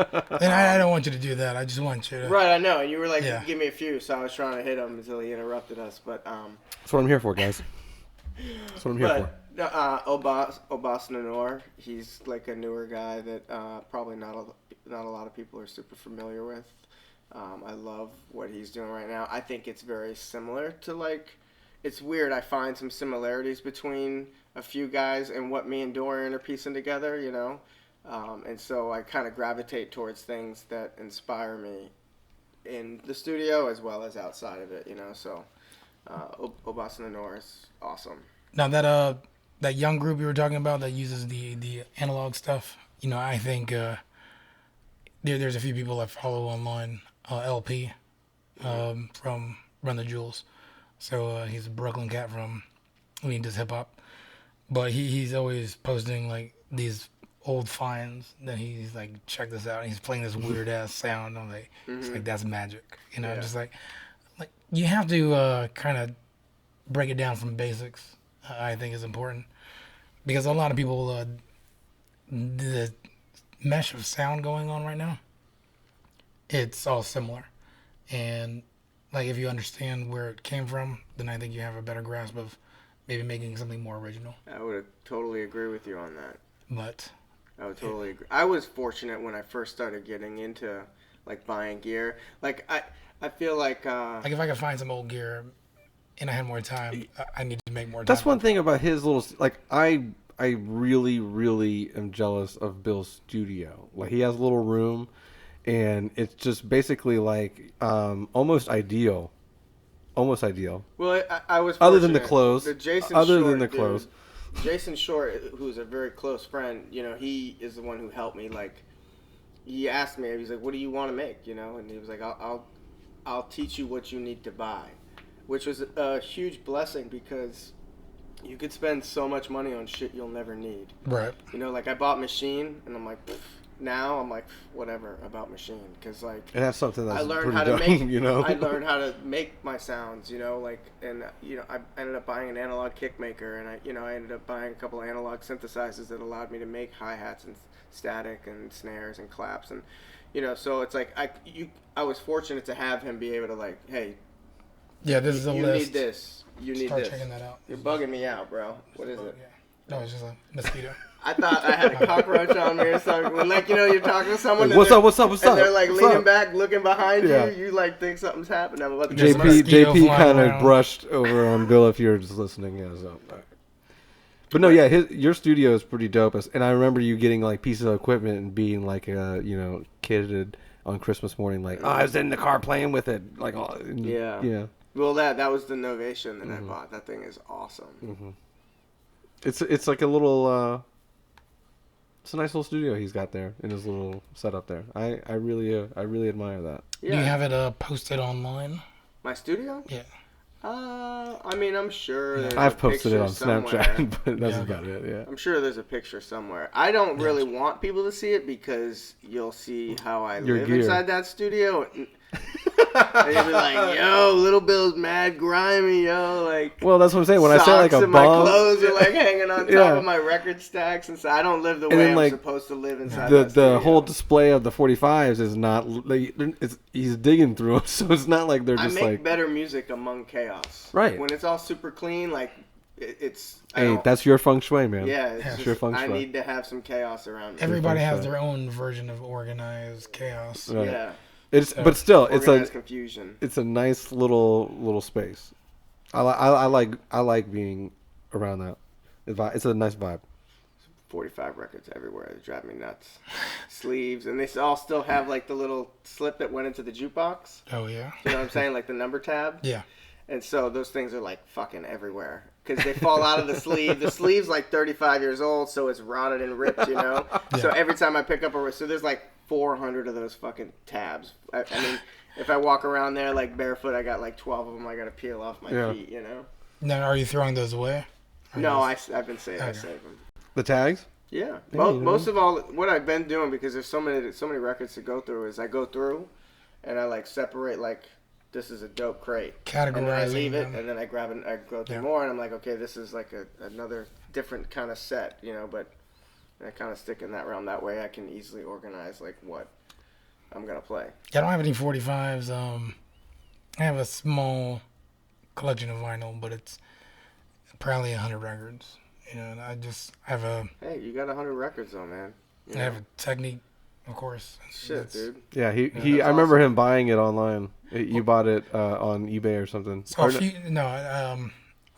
and I don't want you to do that. I just want you to. Right, I know. And you were like, Yeah. give me a few. So I was trying to hit him until he interrupted us. But That's what I'm here for, guys. That's what I'm here for. Obas Nanor, he's like a newer guy that probably not a lot of people are super familiar with. I love what he's doing right now. I think it's very similar to like, it's weird. I find some similarities between a few guys and what me and Dorian are piecing together, and so I kind of gravitate towards things that inspire me in the studio as well as outside of it, So Obas Nanor is awesome. Now that young group you were talking about that uses the analog stuff, I think there's a few people I follow online. LP from Run the Jewels. So he's a Brooklyn cat he does hip hop. But he's always posting like these old finds that he's like, check this out. And he's playing this weird ass sound. I'm like, it's like, that's magic. Yeah. Just like you have to kind of break it down from basics, I think is important. Because a lot of people, the mesh of sound going on right now, it's all similar. And like if you understand where it came from, then I think you have a better grasp of maybe making something more original. I would totally agree with you on that. But I would totally agree. I was fortunate when I first started getting into like buying gear. Like I feel like like if I could find some old gear and I had more time, I need to make more time. That's one thing about his little like I I really, really am jealous of Bill's studio. Like he has a little room, and it's just basically like almost ideal. Almost ideal. Well, I was Other than the fortunate. clothes. The Jason Other Short than the dude, clothes. Jason Short, who's a very close friend, you know, he is the one who helped me. Like, he asked me, he's like, "What do you want to make?" You know, and he was like, "I'll teach you what you need to buy," which was a huge blessing because you could spend so much money on shit you'll never need. Right. You know, like I bought Machine, and I'm like, pff, now I'm like, pff, whatever about Machine, because like And that's something that's I learned pretty how to dumb, make, you know. I learned how to make my sounds, you know, like, and you know, I ended up buying an analog kick maker, and I ended up buying a couple of analog synthesizers that allowed me to make hi hats and static and snares and claps, and you know, so it's like I was fortunate to have him be able to like, hey, Yeah, this is a you list. need this, you need Start this. checking that out. You're bugging me out, bro. What is it? Yeah. No, it's just a mosquito. I thought I had a cockroach on me or something. When, like, you know, you're talking to someone. Like, and what's they're- up? What's up? What's and up? they're like What's leaning up? back, looking behind Yeah. you. You like think something's happened. I'm about to There's get a JP mosquito JP flying kind of around. brushed over on Bill if you're just listening. Yeah, so. All right. But no, yeah, your studio is pretty dope. And I remember you getting like pieces of equipment and being like, kidded on Christmas morning, like, oh, I was in the car playing with it, like, oh, Yeah. yeah. Well, that was the Novation that I bought. That thing is awesome. Mm-hmm. It's like a little. It's a nice little studio he's got there in his little setup there. I really admire that. Yeah. Do you have it posted online? My studio? Yeah. I mean, I'm sure there's I've a posted it picture on somewhere. Snapchat, but that's Yeah. about it. Yeah. I'm sure there's a picture somewhere. I don't really want people to see it because you'll see how I Your live gear. inside that studio. And you'll be like, yo, Little Bill's mad grimy, yo. Like, Well, that's what I'm saying. When I say like socks a and my bomb, clothes are like hanging on top Yeah. of my record stacks, and so I don't live the And way then, I'm like, supposed to live inside the that studio. whole display of the 45s is not. Like, he's digging through them, so it's not like they're I just make like. better music among chaos. Right. When it's all super clean, like it's. I Hey, don't- that's your feng shui, man. yeah. It's Yeah. just, Your feng I shui. need to have some chaos around me. Everybody feng has shui. their own version of organized chaos. Right. Yeah. But still, it's Organized a confusion. it's a nice little space. I like being around that. It's a nice vibe. 45 records everywhere. They drive me nuts. Sleeves, and they all still have like the little slip that went into the jukebox. Oh yeah. You know what I'm saying? Like the number tab. Yeah. And so those things are like fucking everywhere because they fall out of the sleeve. The sleeve's like 35 years old, so it's rotted and ripped, you know? So every time I pick up so there's like 400 of those fucking tabs. I mean, if I walk around there like barefoot, I got like 12 of them I got to peel off my feet, you know? Now, are you throwing those away? Or No, just- I've been saving. I Okay. save them. The tags? Yeah. Yeah, you know. Most of all, what I've been doing, because there's so many records to go through, is I go through and I like separate like, this is a dope crate. And then I Categorizing leave it, them. and then I grab it, I go through Yeah. more, and I'm like, okay, this is like another different kind of set, you know, but I kind of stick in that realm. That way I can easily organize like what I'm going to play. Yeah, I don't have any 45s. I have a small collection of vinyl, but it's probably 100 records. You know, and I have a Hey, you got 100 records though, man. You I have know? a Technique, of course. Shit, That's- dude. Yeah, he. that's I remember awesome. him buying it online. You bought it on eBay or something. So a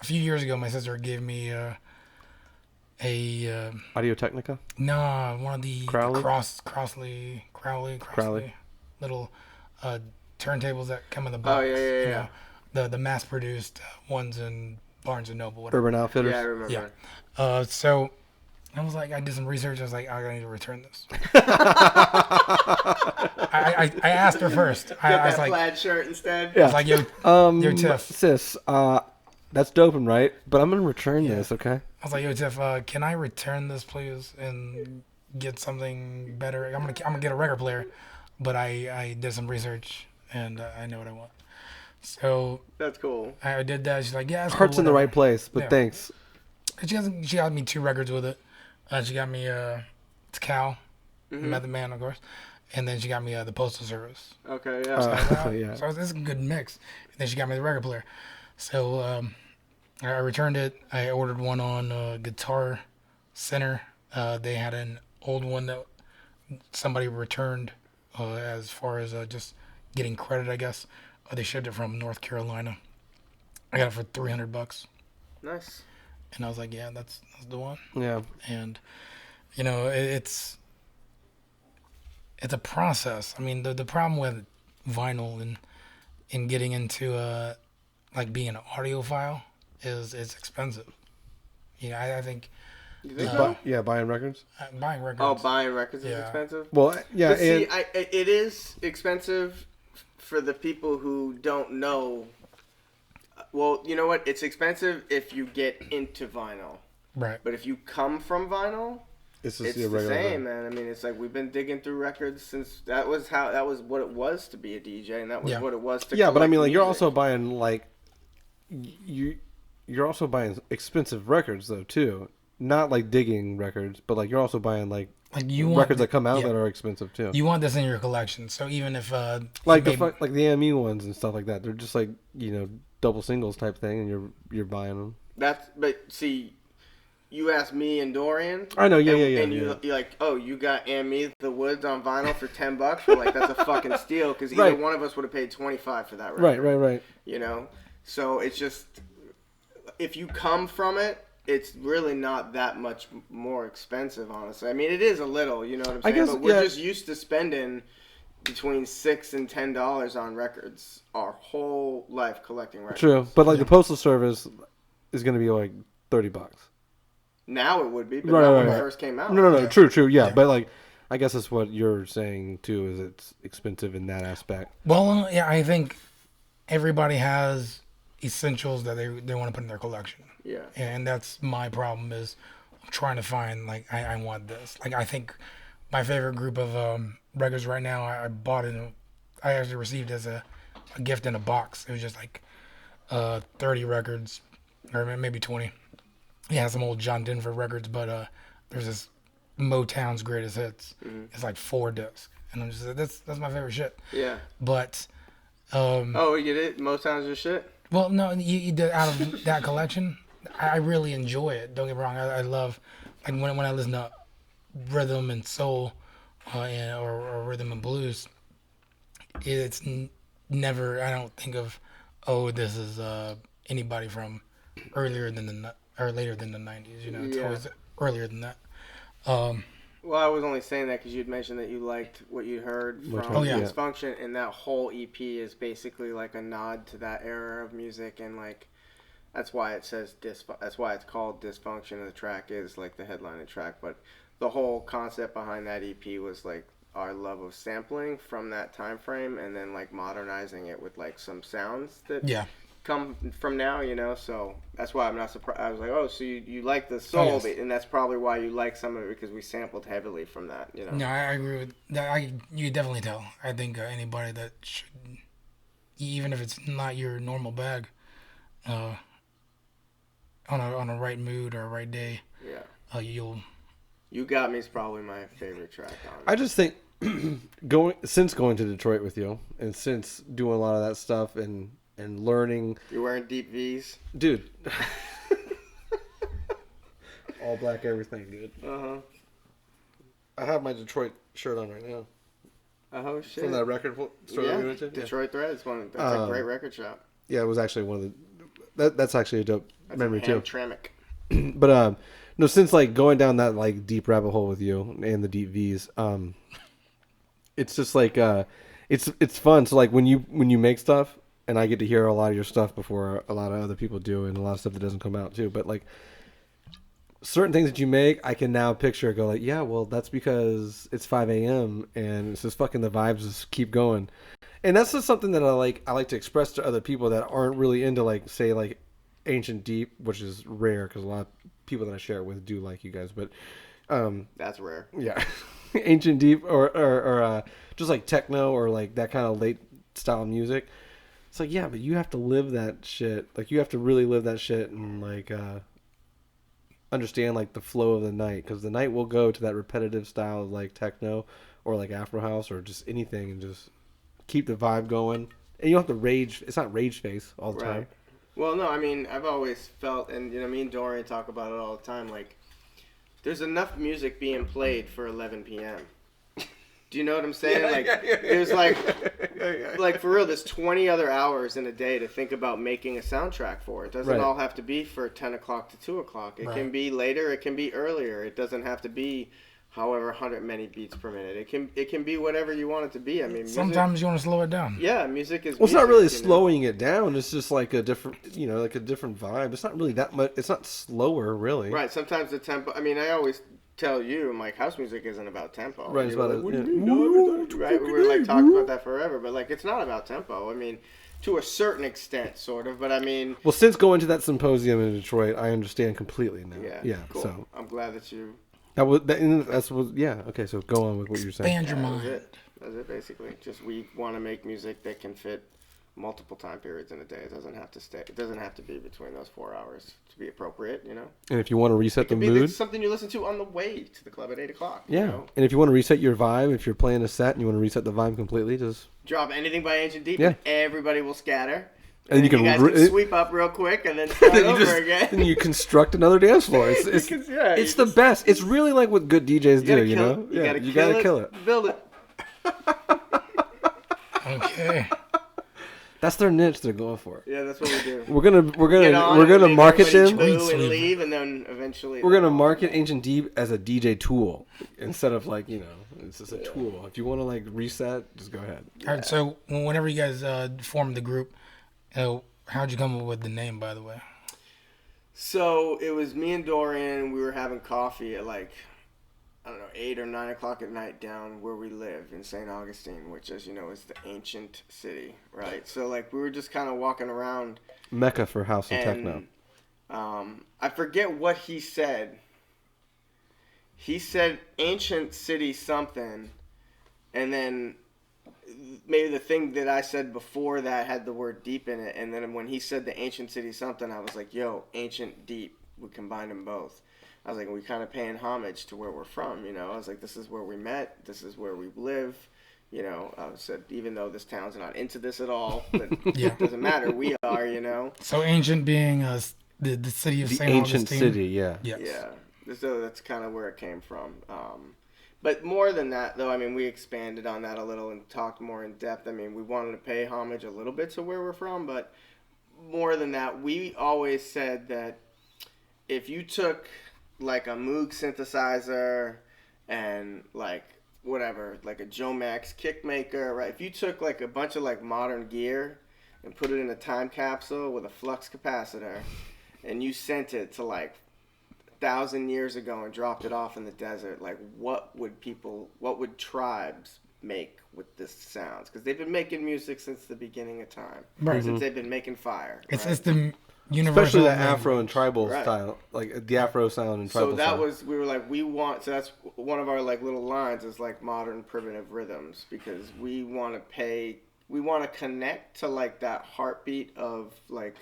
few years ago, my sister gave me a Audio Technica. one of the Crowley? Crowley little turntables that come in the box. Oh, yeah, you yeah. know, the mass produced ones in Barnes and Noble. Whatever. Urban Outfitters. Yeah, I remember. Yeah. So I was like, I did some research. I was like, I need to return this. I asked her first. Get I was that like, plaid shirt instead. I was like, yo, Tiff. Sis, that's doping, right? But I'm gonna return this, okay? I was like, yo, Tiff, can I return this, please, and get something better? I'm gonna get a record player, but I did some research and I know what I want. So That's cool. I did that. She's like, yeah, that's Heart's cool, in the whatever. right place, but Yeah. thanks. She got me 2 records with it. She got me it's Cal, Mm-hmm. Method Man, of course, and then she got me the Postal Service. Okay, yeah. Yeah. So this is a good mix. And then she got me the record player. So I returned it. I ordered one on Guitar Center. They had an old one that somebody returned as far as just getting credit, I guess. They shipped it from North Carolina. I got it for $300. Nice. And I was like, yeah, that's the one. Yeah. And it's a process. I mean, the problem with vinyl and getting into like being an audiophile is it's expensive. I think You think so? Yeah, buying records. buying records. Oh, buying records is Yeah. expensive? Well, yeah, But see, and it is expensive for the people who don't know. Well, you know what? It's expensive if you get into vinyl. Right. But if you come from vinyl, it's just it's the the regular same, thing. man. I mean, it's like we've been digging through records since that was what it was to be a DJ, and that was Yeah. what it was to. Yeah, but I collect mean, like, you're music. also buying like you're also buying expensive records though too. Not like digging records, but like you're also buying like you want records that come out yeah. that are expensive too. You want this in your collection. So even if Like you like the AME ones and stuff like that. They're just like double singles type thing, and you're buying them. But see, you asked me and Dorian. I know, yeah, and you're like, oh, you got and me the Woods on vinyl for $10. We're like, that's a fucking steal because either Right. one of us would have paid $25 for that record. Right. You know, so it's just if you come from it, it's really not that much more expensive, honestly. I mean, it is a little, you know what I'm I saying? guess, But we're yeah. just used to spending between $6 and $10 on records our whole life collecting records. True, but like the postal service is going to be like $30. Now it would be, but Right, not right, when right. it first came out. No. Yeah. True. Yeah, Yeah. but like, I guess that's what you're saying too. Is it's expensive in that aspect. well, yeah, I think everybody has essentials that they want to put in their collection. Yeah. And that's my problem is I'm trying to find like I want this. Like I think my favorite group of records right now I bought it. I actually received as a gift in a box. It was just like 30 records or maybe 20. Yeah, some old John Denver records, but there's this Motown's Greatest Hits. Mm-hmm. It's like 4 discs, and I'm just like, that's my favorite shit. Yeah. But Oh, you did? Motown's your shit? well, no, you did out of that collection. I really enjoy it. Don't get me wrong. I love like when I listen to rhythm and soul, or rhythm and blues. It's never. I don't think of, oh, this is anybody from earlier than or later than the '90s. You know, it's Yeah. always earlier than that. Well, I was only saying that because you'd mentioned that you liked what you heard from Motown, yeah. Dysfunction, and that whole EP is basically like a nod to that era of music, and like that's why it says that's why it's called Dysfunction, and the track is like the headlining track. But the whole concept behind that EP was like our love of sampling from that time frame, and then like modernizing it with like some sounds that Yeah. come from now, you know, so that's why I'm not surprised. I was like, oh, so you like the soul, yes. bit, and that's probably why you like some of it because we sampled heavily from that, you know. No, I agree with that. You definitely tell. I think anybody that should, even if it's not your normal bag, on a right mood or a right day, Yeah. you'll. You Got Me is probably my favorite track on it. I just think going to Detroit with you, and since doing a lot of that stuff and learning, You're wearing deep V's. dude. All black everything, dude. Uh-huh. I have my Detroit shirt on right now. Oh, shit. From that record store that we Yeah, went to. Detroit Threads. That's a great record shop. Yeah, it was actually one of the. That's actually a dope That's memory too. Hamtramck. But no, since like going down that like deep rabbit hole with you and the deep V's, it's just like it's fun. So like when you make stuff, and I get to hear a lot of your stuff before a lot of other people do, and a lot of stuff that doesn't come out too. But like certain things that you make, I can now picture go like, yeah, well that's because it's 5 a.m. and it's just fucking the vibes just keep going. And that's just something that I like to express to other people that aren't really into like say like Ancient Deep, which is rare because a lot of people that I share it with do like you guys, but That's rare. yeah, Ancient Deep or just like techno or like that kind of late style music. It's like, yeah, but you have to live that shit. Like you have to really live that shit and like understand like the flow of the night, because the night will go to that repetitive style of like techno or like Afro House or just anything and just keep the vibe going. And you don't have to rage. It's not rage face all the time. Well, no, I mean, I've always felt, and you know, me and Dorian talk about it all the time. Like, there's enough music being played for 11 p.m. Do you know what I'm saying? It was like for real, there's 20 other hours in a day to think about making a soundtrack for. It doesn't all have to be for 10 o'clock to 2 o'clock. It can be later. It can be earlier. It doesn't have to be however 100 many beats per minute. It can be whatever you want it to be. I mean, sometimes you want to slow it down. Yeah, music is. Well, it's not really slowing it down. It's just like a different, like a different vibe. It's not really that much. It's not slower, really. Right. Sometimes the tempo. I mean, I always tell you, like, house music isn't about tempo. Right. It's about like, what do you mean? No, right. We were like talking about that forever, but like, it's not about tempo. I mean, to a certain extent, sort of. But I mean. Well, since going to that symposium in Detroit, I understand completely now. Yeah. Cool. So I'm glad that you. Yeah. Okay, so go on with what you're saying. Expand your mind. That's it, basically. Just we want to make music that can fit multiple time periods in a day. It doesn't have to stay. It doesn't have to be between those 4 hours to be appropriate. And if you want to reset the mood, it's something you listen to on the way to the club at 8 o'clock. Yeah. And if you want to reset your vibe, if you're playing a set and you want to reset the vibe completely, just drop anything by Ancient Deep. Yeah. And everybody will scatter. And you guys can sweep up real quick and then start over again. And you construct another dance floor. It's the best. It's really like what good DJs do, you know? You gotta kill it. Build it. Okay. That's their niche they're going for. Yeah, that's what we do. We're gonna market them and leave, and then eventually we're gonna market Ancient Deep as a DJ tool instead of like it's just a tool. If you want to like reset, just go ahead. All right. So whenever you guys formed the group, how'd you come up with the name, by the way? So it was me and Dorian. We were having coffee at like, I don't know, 8 or 9 o'clock at night down where we live in St. Augustine, which, as you know, is the ancient city, right? So like we were just kind of walking around. Mecca for house and techno. I forget what he said. He said ancient city something, and then maybe the thing that I said before that had the word deep in it, and then when he said the ancient city something, I was like, yo, ancient deep. We combined them both. I was like, we kind of paying homage to where we're from, I was like, this is where we met. This is where we live. I said, even though this town's not into this at all, but it doesn't matter. We are, So ancient being the city of St. Augustine. The ancient city, yeah. Yes. Yeah. So that's kind of where it came from. But more than that, though, I mean, we expanded on that a little and talked more in depth. I mean, we wanted to pay homage a little bit to where we're from, but more than that, we always said that if you took like a Moog synthesizer and like whatever, like a Jomax kickmaker, right? If you took like a bunch of like modern gear and put it in a time capsule with a flux capacitor and you sent it to like 1,000 years ago and dropped it off in the desert, like what would tribes make with this sounds? Because they've been making music since the beginning of time. Right. Since they've been making fire. It's the universal, especially the Afro and tribal style, like the Afro sound and tribal. So that was, we were like, so that's one of our like little lines is like modern primitive rhythms, because we want to connect to like that heartbeat of like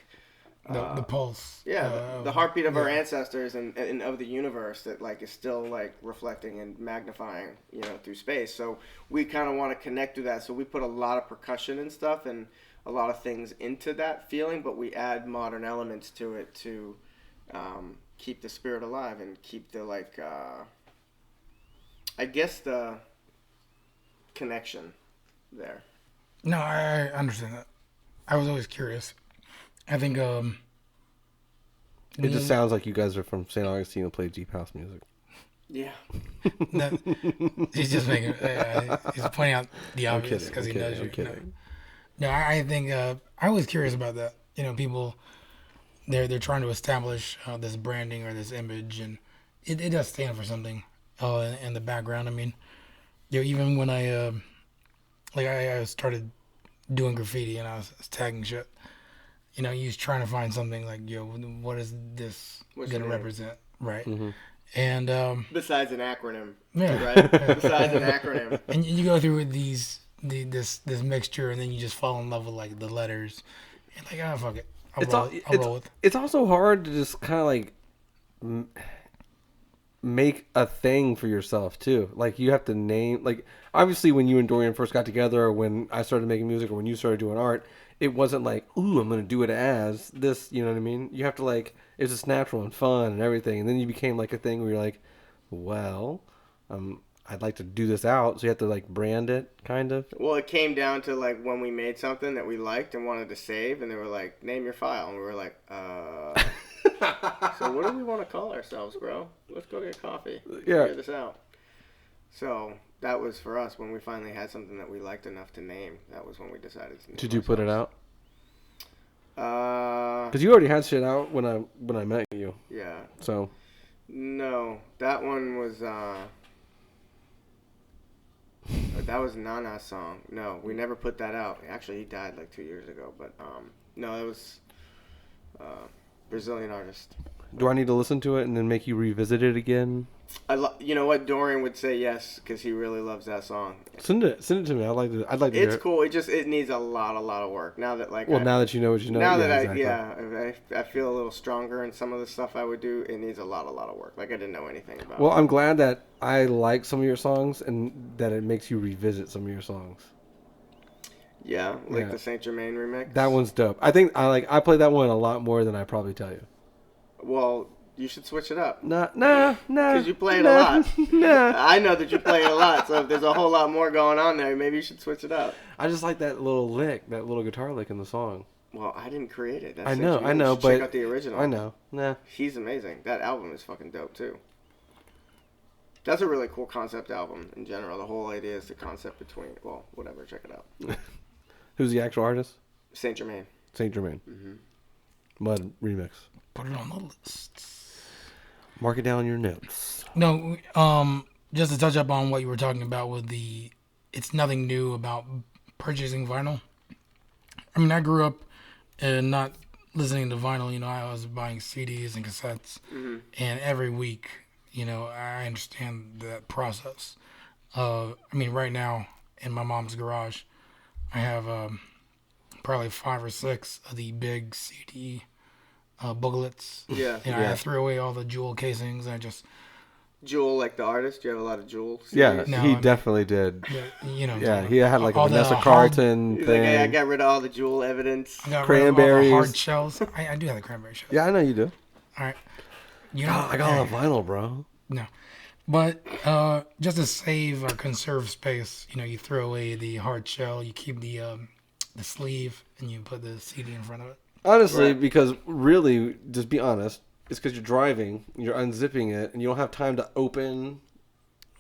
the pulse. Yeah, the heartbeat of our ancestors and of the universe that like is still like reflecting and magnifying, through space. So we kind of want to connect to that. So we put a lot of percussion and stuff and a lot of things into that feeling, but we add modern elements to it to keep the spirit alive and keep the like, I guess the connection there. No, I understand that. I was always curious. I think it just sounds like you guys are from St. Augustine and play deep house music. Yeah. He's just making. He's pointing out the obvious because he knows you. No, I think I was curious about that. People they're trying to establish this branding or this image, and it does stand for something in the background. I mean, even when I started doing graffiti and I was tagging shit, you was trying to find something like, what is this gonna represent, right? Mm-hmm. And besides an acronym, yeah, right? Besides an acronym, and you go through this mixture, and then you just fall in love with like the letters, and like, oh fuck it, I'll roll with. It's also hard to just kind of like make a thing for yourself too. Like you have to name, like obviously when you and Dorian first got together, or when I started making music, or when you started doing art, it wasn't like, ooh, I'm gonna do it as this. You know what I mean? You have to like, it's just natural and fun and everything, and then you became like a thing where you're like, well, I'd like to do this out. So you have to like brand it, kind of. Well, it came down to like when we made something that we liked and wanted to save, and they were like, "Name your file," and we were like, So what do we want to call ourselves, bro? Let's go get coffee. Yeah. Figure this out. So that was for us when we finally had something that we liked enough to name. That was when we decided to name Did you put it out? ourselves. Because you already had shit out when I met you. Yeah. So. No, that one was that was Nana's song. No, we never put that out. Actually, he died like 2 years ago. But no, it was Brazilian artist. Do I need to listen to it and then make you revisit it again? You know what? Dorian would say yes because he really loves that song. Send it to me. I'd like to hear It's it. cool. It needs a lot of work. Now that now that you know what you know. Now yeah, that exactly. I feel a little stronger in some of the stuff I would do. It needs a lot of work. Like I didn't know anything about. Well, it. I'm glad that I like some of your songs and that it makes you revisit some of your songs. Yeah, like the Saint Germain remix. That one's dope. I think I play that one a lot more than I probably tell you. Well, you should switch it up. Nah. Because you play it a lot. Nah. I know that you play it a lot, so if there's a whole lot more going on there, maybe you should switch it up. I just like that little lick, that little guitar lick in the song. Well, I didn't create it. That's I know, you should but check out the original. I know. Nah. He's amazing. That album is fucking dope too. That's a really cool concept album in general. The whole idea is the concept between, well, whatever. Check it out. Who's the actual artist? Saint Germain. Saint Germain. Mm-hmm. Mud remix. Put it on the list. Mark it down in your notes. No, just to touch up on what you were talking about with it's nothing new about purchasing vinyl. I mean, I grew up not listening to vinyl. You know, I was buying CDs and cassettes, and every week, you know, I understand that process. I mean, right now in my mom's garage, I have probably 5 or 6 of the big CD booklets. Yeah. You know, I threw away all the jewel casings. I just Jewel, like the artist. Do you have a lot of Jewel? Yeah, No, he definitely did. you know. Yeah, he had like a all the Vanessa hard- Carlton He's thing. like, hey, I got rid of all the Jewel evidence. I got Cranberries. rid of all the hard shells. I do have the cranberry shells. Yeah, I know you do. All right. You know, I got all the vinyl, bro. No. But just to save or conserve space, you know, you throw away the hard shell, you keep the sleeve, and you put the CD in front of it. Honestly, Right. because really, just be honest, it's because you're driving, you're unzipping it, and you don't have time to open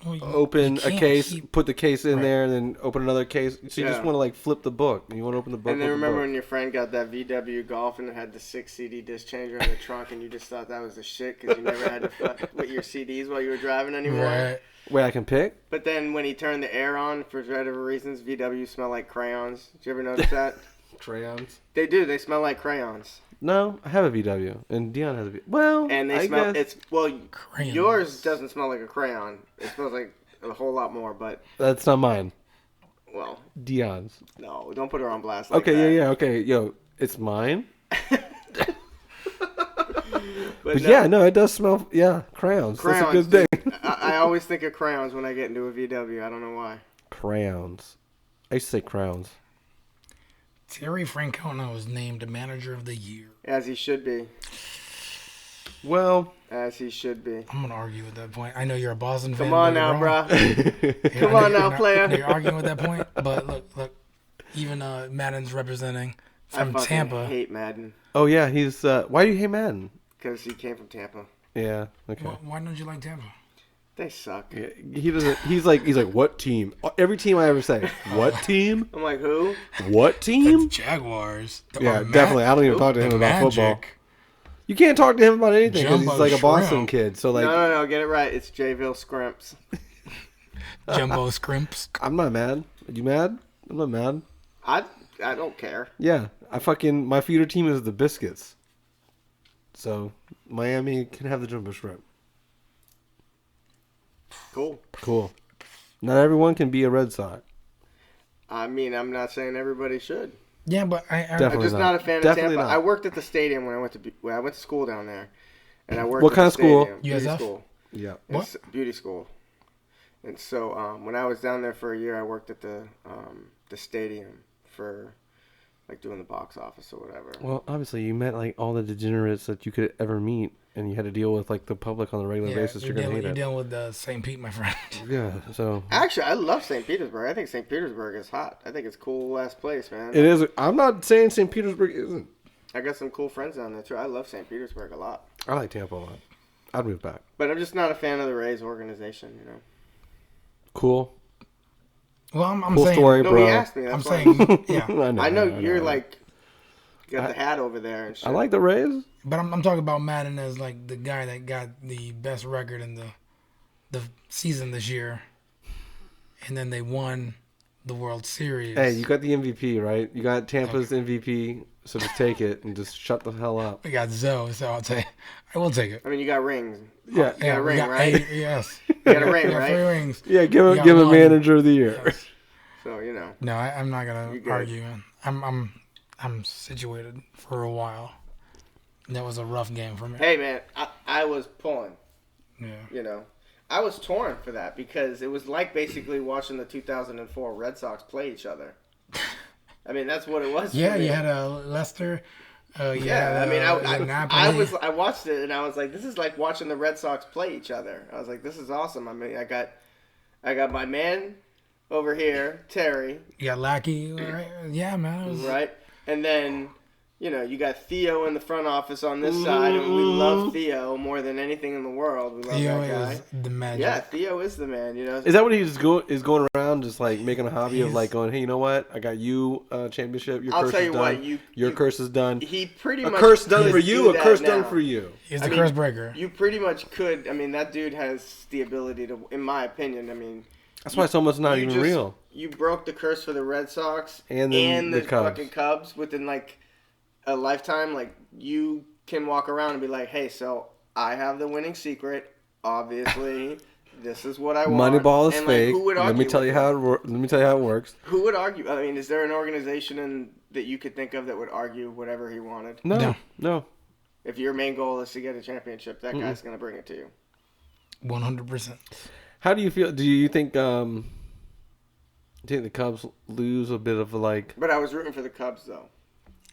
Well, open you a can't case, keep- put the case in Right. there, and then open another case. So you just Yeah. want to like flip the book. You want to open the book. And then flip the remember book. when your friend got that VW Golf and it had the 6 CD disc changer in the trunk, and you just thought that was the shit because you never had to fuck with your CDs while you were driving anymore. Right. Wait, I can pick? But then when he turned the air on, for whatever reasons, VW smell like crayons. Did you ever notice that? Crayons. They do. They smell like crayons. No, I have a VW, and Dion has a VW. Well, And they I smell. guess Crayons. Yours doesn't smell like a crayon. It smells like a whole lot more. But that's not mine. well, Dion's. no, don't put her on blast. Like Okay, that. yeah, okay, yo, it's mine. But But no, it does smell. Yeah, crayons. crayons. That's a good thing. dude. I always think of crayons when I get into a VW. I don't know why. Crayons. I used to say crowns. Terry Francona was named Manager of the Year. As he should be. Well, As he should be. I'm gonna argue at that point. I know you're a Boston fan. Come on but you're now, wrong. bruh. Yeah, Come I know on now, you're player. You're arguing with that point, but look. Even Madden's representing from I fucking Tampa. hate Madden oh yeah, he's. Why do you hate Madden? because he came from Tampa. Yeah. Okay. Why don't you like Tampa? They suck. Yeah, he doesn't. He's like what team? Every team I ever say, what team? I'm like, who? What team? Jaguars. Yeah, definitely. I don't even talk to him the about football. Magic. You can't talk to him about anything because he's Jumbo like a Boston Shrimp. kid. So like, No, get it right. It's Jayville Scrimps. Jumbo Scrimps. I'm not mad. Are you mad? I'm not mad. I don't care. Yeah, my feeder team is the Biscuits. So Miami can have the Jumbo Shrimp. Cool. Not everyone can be a Red Sox. I mean, I'm not saying everybody should. Yeah, but I I'm Definitely just not a fan Definitely of Tampa. not. I worked at the stadium when I went to school down there, and I worked. What at kind the of school? stadium. Beauty USF? school. Yeah. What? Beauty school. And so when I was down there for a year, I worked at the stadium for like doing the box office or whatever. Well, obviously you met like all the degenerates that you could ever meet. and you had to deal with like the public on a regular basis, you're gonna hate you're it. dealing with St. Pete, my friend. Yeah. So Actually, I love St. Petersburg. I think St. Petersburg is hot. I think it's a cool ass place, man. it is. I'm not saying St. Petersburg isn't. I got some cool friends down there too. I love St. Petersburg a lot. I like Tampa a lot. I'd move back. But I'm just not a fan of the Rays organization, you know. Cool. Well, I'm Cool saying, story, No, bro. he asked me. I'm That's why. saying, yeah. I know you're like got the hat over there and shit. I like the Rays. But I'm talking about Madden as like the guy that got the best record in the season this year, and then they won the World Series. Hey, you got the MVP, right? You got Tampa's MVP, so just take it and just shut the hell up. We got Zoe, so I will take it. I mean, you got rings. Yeah, You got a ring, right? Yes. You got a ring, We got 3 right? rings. yeah. Give You him got give him one. manager of the year. Yes. So, you know. No, I'm not You gonna good. argue, man. I'm situated for a while. That was a rough game for me. Hey, man, I was pulling, Yeah. you know. I was torn for that because it was like basically watching the 2004 Red Sox play each other. I mean, that's what it was. Yeah, for me. you had a Leicester. Yeah, I mean, Napoli. I watched it and I was like, this is like watching the Red Sox play each other. I was like, this is awesome. I mean, I got my man over here, Terry, You got Lackey, right? Yeah, man. It was, right, and then you know you got Theo in the front office on this side, and we love Theo more than anything in the world. We love Theo that guy. is the magic. Yeah, Theo is the man. You know, Is that what he's going around just like making a hobby of like going, hey, you know what? I got you championship. Your I'll curse tell is you done. what, Your curse is done. he pretty A much curse done could for you. do A that curse now. done for you. He's I the mean, curse breaker. You pretty much could. I mean, that dude has the ability to, in my opinion. I mean, That's why it's almost not you even just- real. You broke the curse for the Red Sox And then the the Cubs. fucking Cubs within like a lifetime. Like you can walk around and be like, "Hey, so I have the winning secret. Obviously, this is what I want." Moneyball is And, fake. who would Let me argue tell with you that? how let me tell you how it works. Who would argue? I mean, is there an organization that you could think of that would argue whatever he wanted? No. If your main goal is to get a championship, that guy's gonna bring it to you. 100%. How do you feel? Do you think the Cubs lose a bit of like? But I was rooting for the Cubs, though.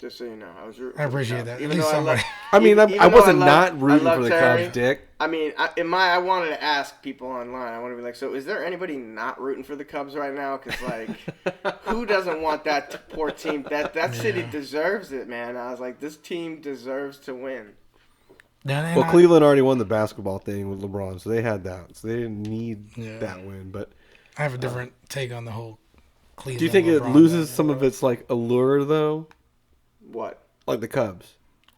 Just so you know, I was rooting. I for the appreciate Cubs. that. At Even least though somebody. I mean, even I though wasn't love- not rooting I love for the Terry, Cubs, Dick. I mean, I wanted to ask people online. I want to be like, so is there anybody not rooting for the Cubs right now? Because like, who doesn't want that poor team? That city deserves it, man. I was like, this team deserves to win. Well, Cleveland already won the basketball thing with LeBron, so they had that. So they didn't need that win. But I have a different take on the whole Cleveland. do you think it LeBron loses thing. some of its like allure though? What? Like the Cubs,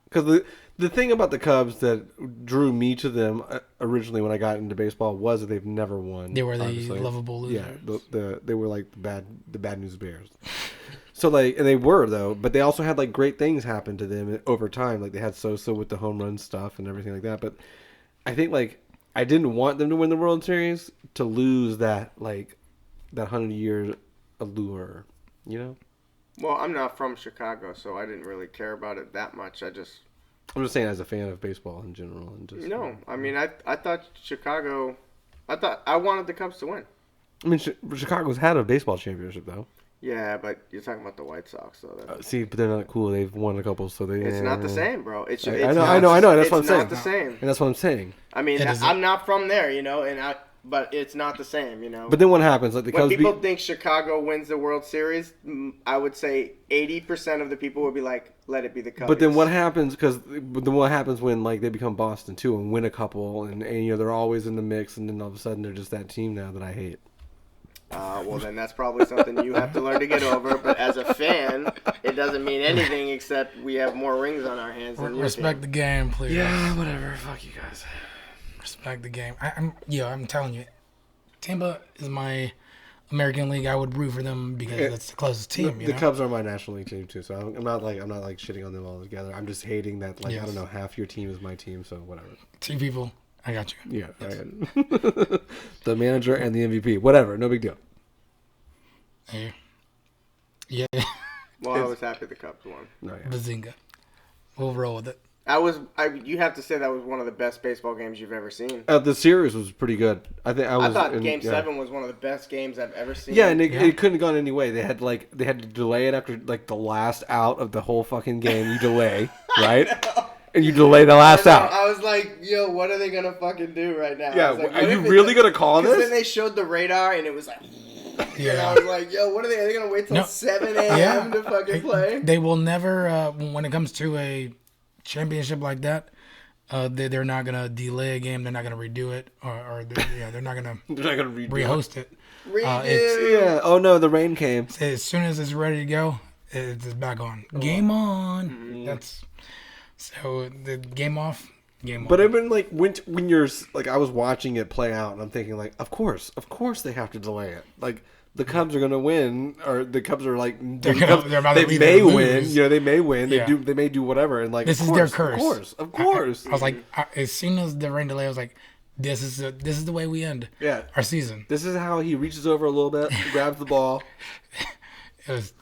because the thing about the Cubs that drew me to them originally when I got into baseball was that they've never won. They were the obviously. lovable losers. Yeah, they were like the bad news bears. So like, and they were though, but they also had like great things happen to them over time. Like they had Sosa with the home run stuff and everything like that. But I think like I didn't want them to win the World Series to lose that 100-year allure, you know. Well, I'm not from Chicago, so I didn't really care about it that much. I'm just saying as a fan of baseball in general, and just No, I mean, I thought Chicago. I wanted the Cubs to win. I mean, Chicago's had a baseball championship though. Yeah, but you're talking about the White Sox, though. See, but they're not cool. They've won a couple, so they. It's not the same, bro. I know. That's what I'm saying. It's not the same. And that's what I'm saying. I mean, It isn't. I'm not from there, you know, but it's not the same, you know. But then what happens? Like the when Cubs people think Chicago wins the World Series, I would say 80% of the people would be like, "Let it be the Cubs." But then what happens? But then what happens when like they become Boston too and win a couple, and you know they're always in the mix, and then all of a sudden they're just that team now that I hate. Well, then that's probably something you have to learn to get over. But as a fan, it doesn't mean anything except we have more rings on our hands than you. Respect the game, please. Yeah, whatever. Fuck you guys. Respect the game. I'm telling you, Tampa is my American League. I would root for them because that's the closest team. The Cubs are my National League team too, so I'm not shitting on them all together. I'm just hating that I don't know, half your team is my team, so whatever. 2 people. I got you. Yeah, the manager and the MVP, whatever, no big deal. Hey. Yeah. Well, I was happy the Cubs won. No, yeah. Bazinga. We'll roll with it. You have to say that was one of the best baseball games you've ever seen. The series was pretty good. I thought Game 7 was one of the best games I've ever seen. Yeah, and it couldn't have gone any way. They had to delay it after like the last out of the whole fucking game. You delay, right? And you delay the last out. I was like, yo, what are they gonna fucking do right now? Yeah, I was like, are you really gonna call this? Because then they showed the radar and it was like, Yeah. and I was like, yo, what are they? Are they gonna wait till 7 a.m. to fucking play? They will never. When it comes to a championship like that, they're not gonna delay a game. They're not gonna redo it, or they're not gonna rehost it. Yeah. Oh no, the rain came. As soon as it's ready to go, it's back on. Game on. Mm-hmm. That's so the game off. Game But on. I've been like when you're like I was watching it play out and I'm thinking like of course they have to delay it. Like the Cubs are gonna win, or the Cubs are like they're about to they may either win. lose. You know, they may win. Yeah. They may do whatever. And like This of is their course, curse. Of course. I was like, as soon as the rain delay, I was like, this is the way we end Yeah. our season. This is how he reaches over a little bit, grabs the ball. It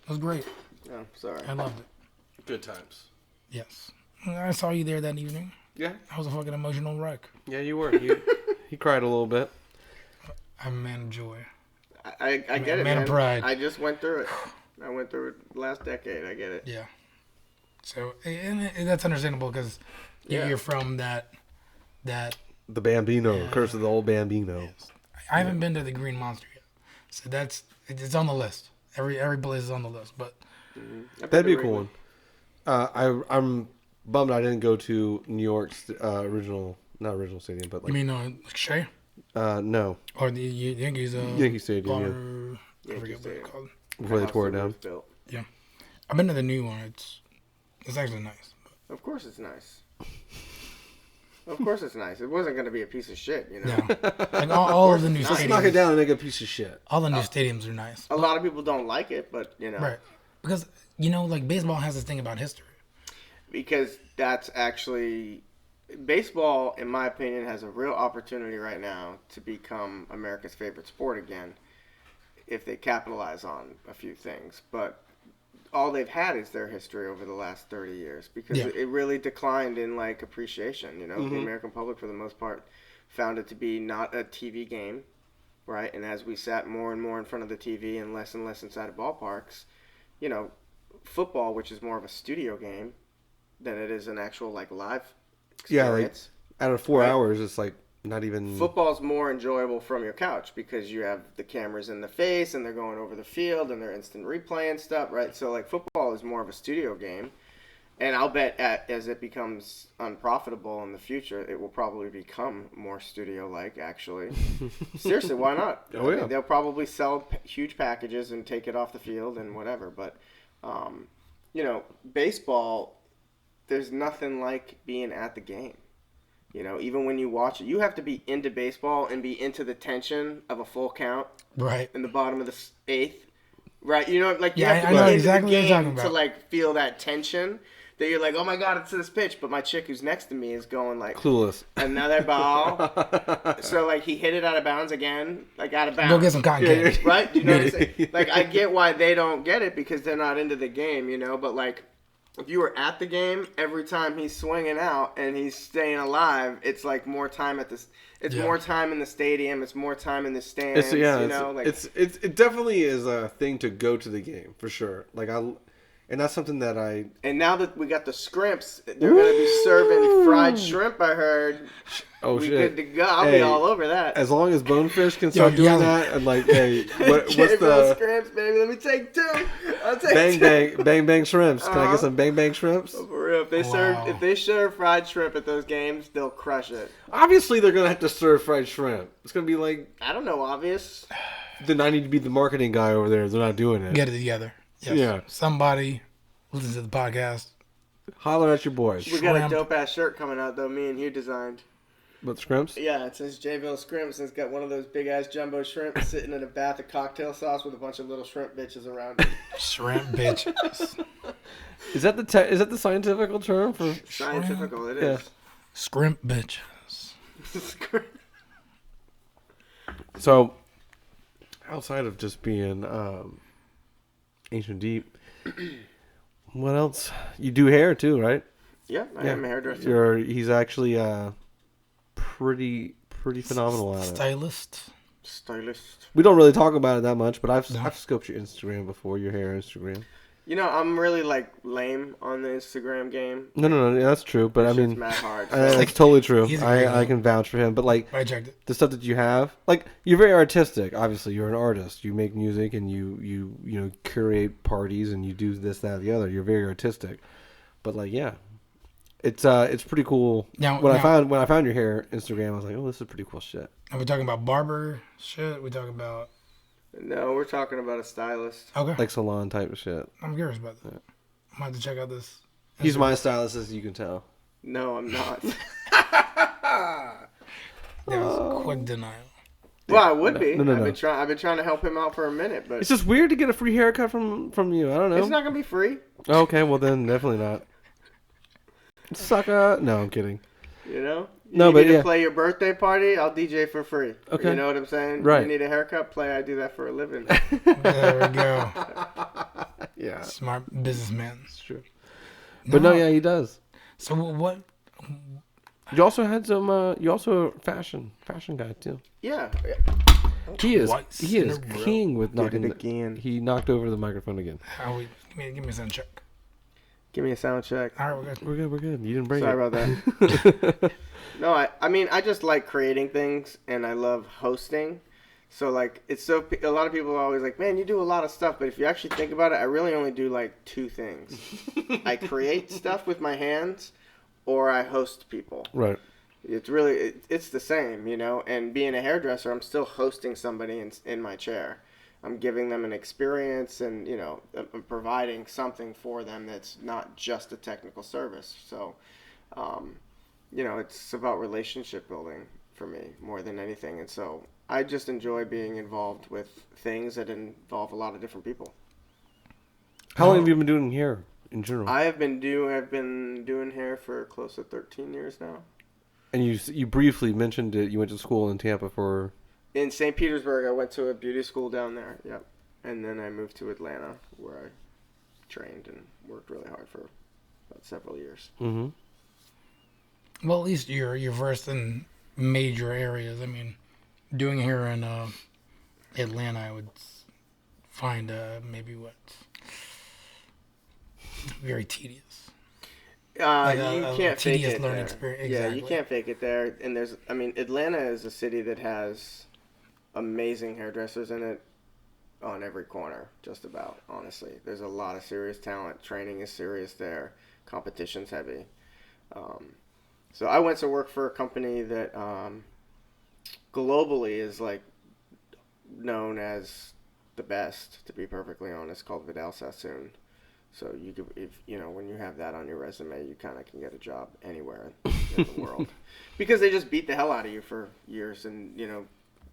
was great. Oh, sorry. I loved it. Good times. Yes, I saw you there that evening. Yeah. I was a fucking emotional wreck. Yeah, you were. He cried a little bit. I'm a man of joy. I get it, Man man. of pride. I just went through it. I went through it last decade. I get it. Yeah. So and that's understandable because you're from that. The Bambino, Curse of the Old Bambino. I haven't been to the Green Monster yet, so it's on the list. Every place is on the list, but That'd be a cool one. I'm bummed I didn't go to New York's not original stadium, but like you mean like Shea no or the Yankees? Yankee Stadium, I forget what it's called. before they tore it down. Built. Yeah, I've been to the new one. It's actually nice. Of course it's nice. Of course it's nice. It wasn't going to be a piece of shit, you know? Yeah, like all of the new Let's knock it stadiums. down and make a piece of shit. All the new stadiums are nice, A lot of people don't like it, but, you know. right? Because like baseball has this thing about history. Because that's actually... Baseball, in my opinion, has a real opportunity right now to become America's favorite sport again if they capitalize on a few things. But all they've had is their history over the last 30 years because it really declined in like appreciation. You know, the American public for the most part found it to be not a TV game, right? And as we sat more and more in front of the TV and less inside of ballparks, you know, football, which is more of a studio game than it is an actual like live experience. Yeah, like out of 4 hours, it's like not even. Football's more enjoyable from your couch because you have the cameras in the face and they're going over the field and they're instant replaying stuff, right? So like football is more of a studio game, and I'll bet as it becomes unprofitable in the future, it will probably become more studio-like. Actually, seriously, why not? Oh yeah, I mean, they'll probably sell huge packages and take it off the field and whatever. But you know, baseball, there's nothing like being at the game. You know, even when you watch it, you have to be into baseball and be into the tension of a full count, Right. in the bottom of the eighth, right? You know, like you Yeah, have to I be know into exactly the what you're talking game to about. like feel that tension. That you're like, oh my god, it's this pitch, but my chick who's next to me is going like clueless. another ball. So like he hit it out of bounds again, like out of bounds. Go get some cotton candy. Right? You know what I'm saying? Like I get why they don't get it because they're not into the game, you know. But like, if you were at the game, every time he's swinging out and he's staying alive, it's like more time at this. It's more time in the stadium. It's more time in the stands. It's, yeah, you it's, know, like it definitely is a thing to go to the game for sure. Like and that's something that I. And now that we got the scrimps, they're going to be serving fried shrimp. I heard. Oh we shit! good to go. I'll be all over that. As long as Bonefish can start doing that, and like, hey, what's the scrimps, baby? Let me take two. I'll take bang bang shrimps? Can I get some bang bang shrimps? Oh, for real, if they serve fried shrimp at those games, they'll crush it. Obviously, they're gonna have to serve fried shrimp. It's gonna be like I don't know, obvious. then I need to be the marketing guy over there. They're not doing it. Get it together. Yes. Yeah. Somebody listen to the podcast. Holler at your boys. We got a Shrimp. dope ass shirt coming out though. Me and Hugh designed. But scrimps? Yeah, it says Jayville Scrimps, and it's got one of those big ass jumbo shrimp sitting in a bath of cocktail sauce with a bunch of little shrimp bitches around it. Shrimp bitches. Is that the scientific term for? Scientifical, it Yeah. is. Scrimp bitches. So, outside of just being ancient deep, what else? You do hair too, right? Yeah, I am a hairdresser. He's actually pretty phenomenal at it. Stylist. We don't really talk about it that much, but I've scoped your Instagram before, your hair Instagram. You know, I'm really like lame on the Instagram game. No, yeah, that's true. But I Shit's mean, mad hard. it's totally true. He's a great I can vouch for him. But like I checked it. the stuff that you have, like you're very artistic. Obviously, you're an artist. You make music and you know curate parties and you do this, that, the other. You're very artistic. But like, yeah, it's pretty cool. When I found your hair Instagram, I was like, oh, this is pretty cool shit. Are we talking about barber shit? We talking about No, we're talking about a stylist. okay? Like salon type of shit. I'm curious about that. I might have to check out this. He's my stylist, as you can tell. No, I'm not. There was quick denial. Well, I would be. No. I've been trying to help him out for a minute, but It's just weird to get a free haircut from you. I don't know. it's not gonna be free. Okay, well then definitely not. Sucker. No, I'm kidding. You know. No, you but need yeah. to play your birthday party. I'll DJ for free. Okay. You know what I'm saying? Right. You need a haircut? Play. I do that for a living. There we go. Yeah, Smart businessman. it's true. But no, yeah, he does. So what? You also had some. You also a fashion guy too. Yeah. He is Twice he in is a row. king with Did knocking. it again. He knocked over the microphone again. How we? Give me a sound check. Give me a sound check. All right, we're good. We're good. You didn't break Sorry it. about that. No, I mean, I just like creating things and I love hosting. So, like, a lot of people are always like, man, you do a lot of stuff. But if you actually think about it, I really only do like two things. I create stuff with my hands or I host people. Right. It's really, it's the same, you know? And being a hairdresser, I'm still hosting somebody in my chair. I'm giving them an experience and, you know, I'm providing something for them that's not just a technical service. So, you know, it's about relationship building for me more than anything. And so I just enjoy being involved with things that involve a lot of different people. How long have you been doing hair in general? I've been doing hair for close to 13 years now. And you briefly mentioned it. You went to school in Tampa for. In St. Petersburg, I went to a beauty school down there. Yep. And then I moved to Atlanta, where I trained and worked really hard for about several years. Mm-hmm. Well, at least you're versed in major areas. I mean, doing here in Atlanta, I would find maybe very tedious. You can't fake tedious it learning there. experience. Yeah, Exactly. you can't fake it there. And Atlanta is a city that has amazing hairdressers in it on every corner, just about, honestly. There's a lot of serious talent. Training is serious there. Competition's heavy. So I went to work for a company that globally is like known as the best, to be perfectly honest, called Vidal Sassoon. So you could, when you have that on your resume, you kind of can get a job anywhere in the world, because they just beat the hell out of you for years, and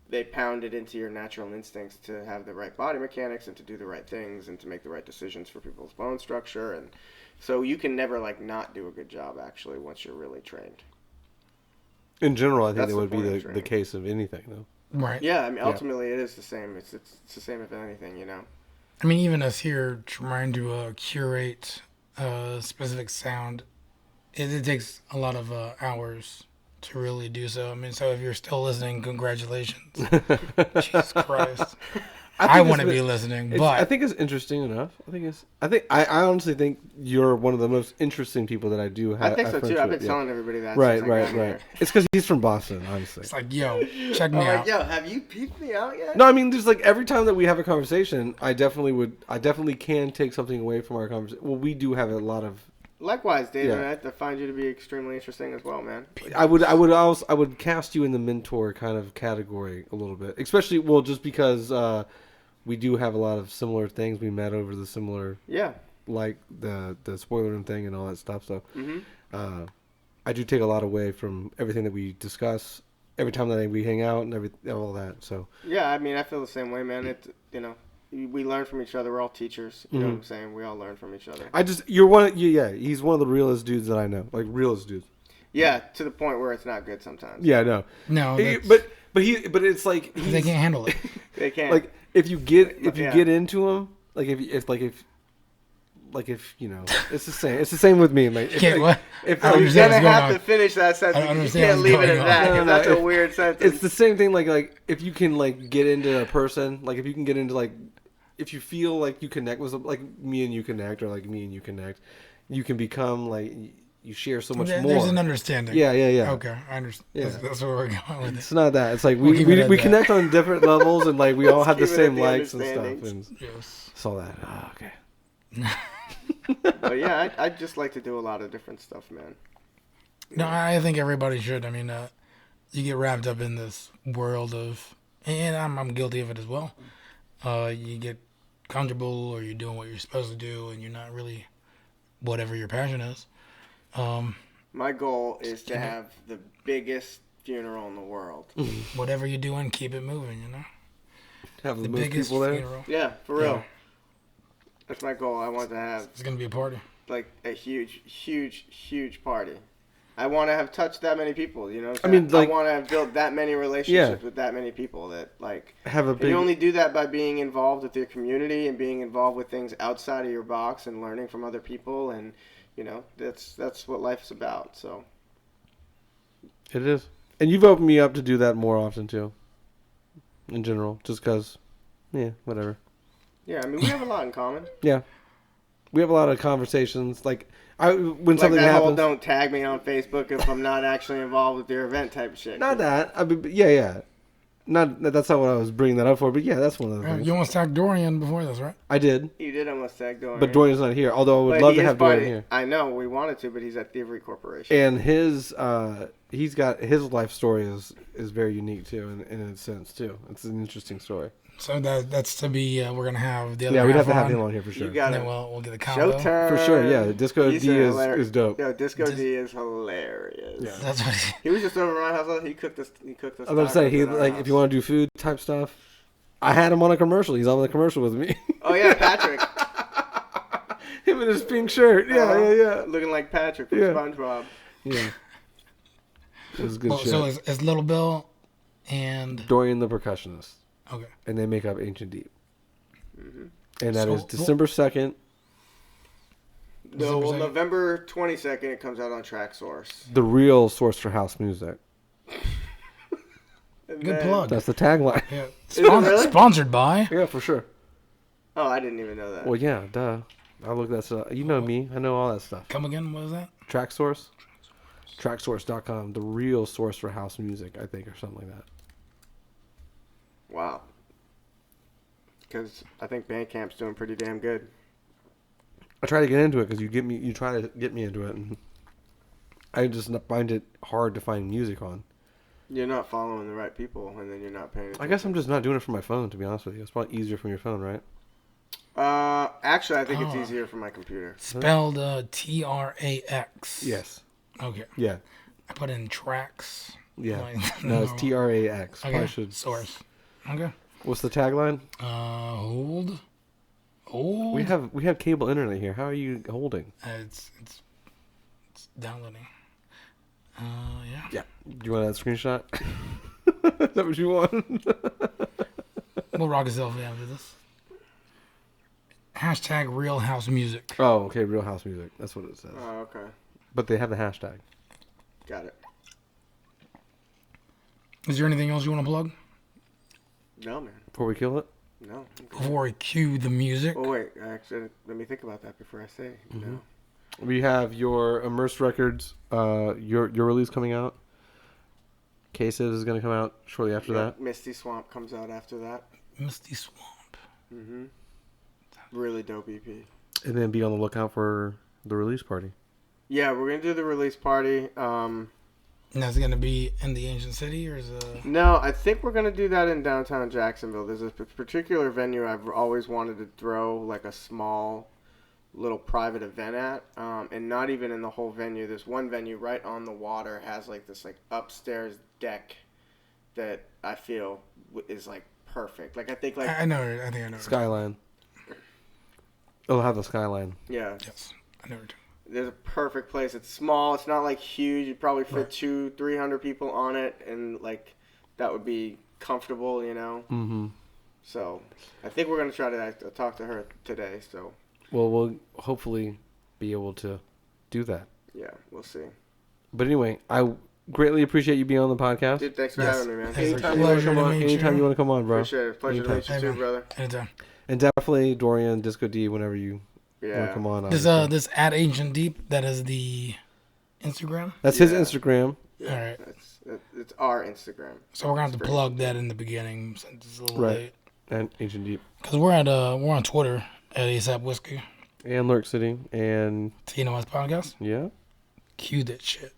they pound it into your natural instincts to have the right body mechanics and to do the right things and to make the right decisions for people's bone structure, and so you can never not do a good job actually once you're really trained. In general, I think That's that would the be point of the training. case of anything, though. Right. Yeah, I mean, ultimately it is the same. It's the same if anything, I mean, even us here trying to curate specific sound, it takes a lot of hours to really do so. I mean, so if you're still listening, congratulations. Jesus Christ. I want to be listening, but I think it's interesting enough. I honestly think you're one of the most interesting people that I do have. I think so too. I've been telling everybody that. Right. since I got here. It's because he's from Boston, obviously. it's like, yo, check me I'm out. like, yo, have you peeped me out yet? No, I mean, just every time that we have a conversation, I definitely can take something away from our conversation. Well, we do have a lot of. Likewise, David. Yeah. I find you to be extremely interesting as well, man. I would cast you in the mentor kind of category a little bit, especially just because we do have a lot of similar things. We met over the similar, Yeah. like the spoiler room thing and all that stuff. So Mm-hmm. I do take a lot away from everything that we discuss every time that we hang out and all that. So Yeah, I mean, I feel the same way, man. We learn from each other. We're all teachers. You know what I'm saying? We all learn from each other. he's one of the realest dudes that I know, like realest dudes. Yeah, to the point where it's not good sometimes. Yeah, no, No, but it's like they can't handle it. They can't. like if you get Yeah. into him, it's the same. It's the same with me. Like, Can't what? if I don't You're understand gonna what's going have to on. finish that I sentence. don't You understand can't what's leave it going at on. that, No, because no, that's a if- weird sentence. it's the same thing. Like if you can get into a person, like if you can get into if you feel like you connect with like me and you connect, or like me and you connect, you can become like you share so much more. There's an understanding. Yeah. Okay, I understand. Yeah. That's where we're going with it. It's not that. It's like We'll keep it at we that. connect on different levels, and like we all have the keep it at same the likes and stuff. understandings. And Yes. it's all that. Oh, okay. But yeah, I'd just like to do a lot of different stuff, man. No, I think everybody should. I mean, you get wrapped up in this world of, and I'm guilty of it as well. You get comfortable, or you're doing what you're supposed to do, and you're not really whatever your passion is. My goal is to have the biggest funeral in the world. Whatever you're doing, keep it moving. Have The most biggest people there. funeral. Yeah, for real. Yeah. That's my goal. I want to have It's gonna be a party. like a huge party. I want to have touched that many people, you know. I mean, like- I want to have built that many relationships with that many people. That like Have a and big. you only do that by being involved with your community and being involved with things outside of your box and learning from other people, and you know that's what life's about. So It is, and you've opened me up to do that more often too. In general, just because, yeah, whatever. yeah, I mean we have a lot in common. Yeah, we have a lot of conversations. Like when Like something that whole happens. "don't tag me on Facebook if I'm not actually involved with your event" type of shit. Not that. I mean, yeah. Not that's not what I was bringing that up for, but yeah, that's one of the things. You almost tagged Dorian before this, right? I did, You did almost tag Dorian. but Dorian's not here. Although I would But love he to is have part Dorian of- here. I know we wanted to, but he's at Thievery Corporation. And he's got his life story is very unique too, in a sense too. It's an interesting story. So that's to be. We're gonna have the other. Yeah, we'd have to half have on, him on here for sure. You got And it. then we'll get the combo. Showtime. For sure, yeah. Disco He's D is hilarious. dope. Yo, Disco Just- D is hilarious. Yeah. That's what. He was just over at my house. He cooked us. I was about to say he tacos at our like house. if you want to do food type stuff. I had him on a commercial. He's on the commercial with me. Oh yeah, Patrick. Him in his pink shirt. Yeah. Looking like Patrick from Yeah. SpongeBob. Yeah. It was good Well, shit. so it's Little Bill and Dorian the percussionist, okay. and they make up Ancient Deep, Mm-hmm. and that So- is December 2nd. No, well, December 2nd. November 22nd, it comes out on Track Source. The real source for house music. And Good then- plug. That's the tagline. Yeah. it really? Sponsored by. Yeah, for sure. Oh, I didn't even know that. Well, yeah, duh. I look that stuff. You know me. I know all that stuff. Come again? What was that? Track Source. Tracksource.com. The real source for house music, I think, or something like that. Wow. Because I think Bandcamp's doing pretty damn good. I try to get into it because you try to get me into it, and I just find it hard to find music on. You're not following the right people, and then you're not paying attention. I guess I'm just not doing it from my phone, to be honest with you. It's probably easier from your phone, right? Actually, I think it's Oh. easier for my computer. Spelled Trax. Yes. Okay. Yeah. I put in tracks. Yeah. Like, No, it's TRAX. Okay. Probably should. Source. Okay. What's the tagline? Hold. We have cable internet here. How are you holding? It's downloading. Yeah. Yeah. Do you want that screenshot? Is that what you want? We'll rock a selfie after this. Hashtag Real House Music. Oh, okay. Real house music. That's what it says. Oh, okay. But they have the hashtag. Got it. Is there anything else you want to plug No, man. Before we kill it? No. before we cue the music? Oh, wait. Actually, let me think about that before I say. Mm-hmm. No. We have your Immers Records, your release coming out. Cases is going to come out shortly after that. Misty Swamp comes out after that. Misty Swamp. Mm-hmm. Really dope EP. And then be on the lookout for the release party. Yeah, we're going to do the release party. And that's going to be in the ancient city, or is it? No, I think we're going to do that in downtown Jacksonville. There's a particular venue I've always wanted to throw like a small little private event at, and not even in the whole venue. There's one venue right on the water, has like this like upstairs deck that I feel is like perfect. Like I think like I know. I think I know. Skyline. It'll have the skyline. yeah, Yes, I know. there's a perfect place. It's small. It's not like huge. You probably fit Right. 200-300 people on it, and like that would be comfortable, you know. Mm-hmm. So I think we're gonna try to talk to her today. So Well, we'll hopefully be able to do that. yeah, we'll see. But anyway, I greatly appreciate you being on the podcast. Dude, thanks for Yes. having me, man. Hey, Anytime you want to pleasure come to on, meet you. anytime you want to come on, bro. Appreciate it. Pleasure to Anytime. meet you Hey, too, man. brother. Anytime. And definitely Dorian, Disco D, whenever you want Yeah. to come on. This at Ancient Deep, that is the Instagram. That's his Yeah. Instagram. Yeah, All right. It's our Instagram. So we're gonna have to Straight. plug that in the beginning since it's a little Right. late. And Ancient Deep. Cause we're on Twitter at ASAP Whiskey. And Lurk City. And TNOS Podcast. yeah. Cue that shit.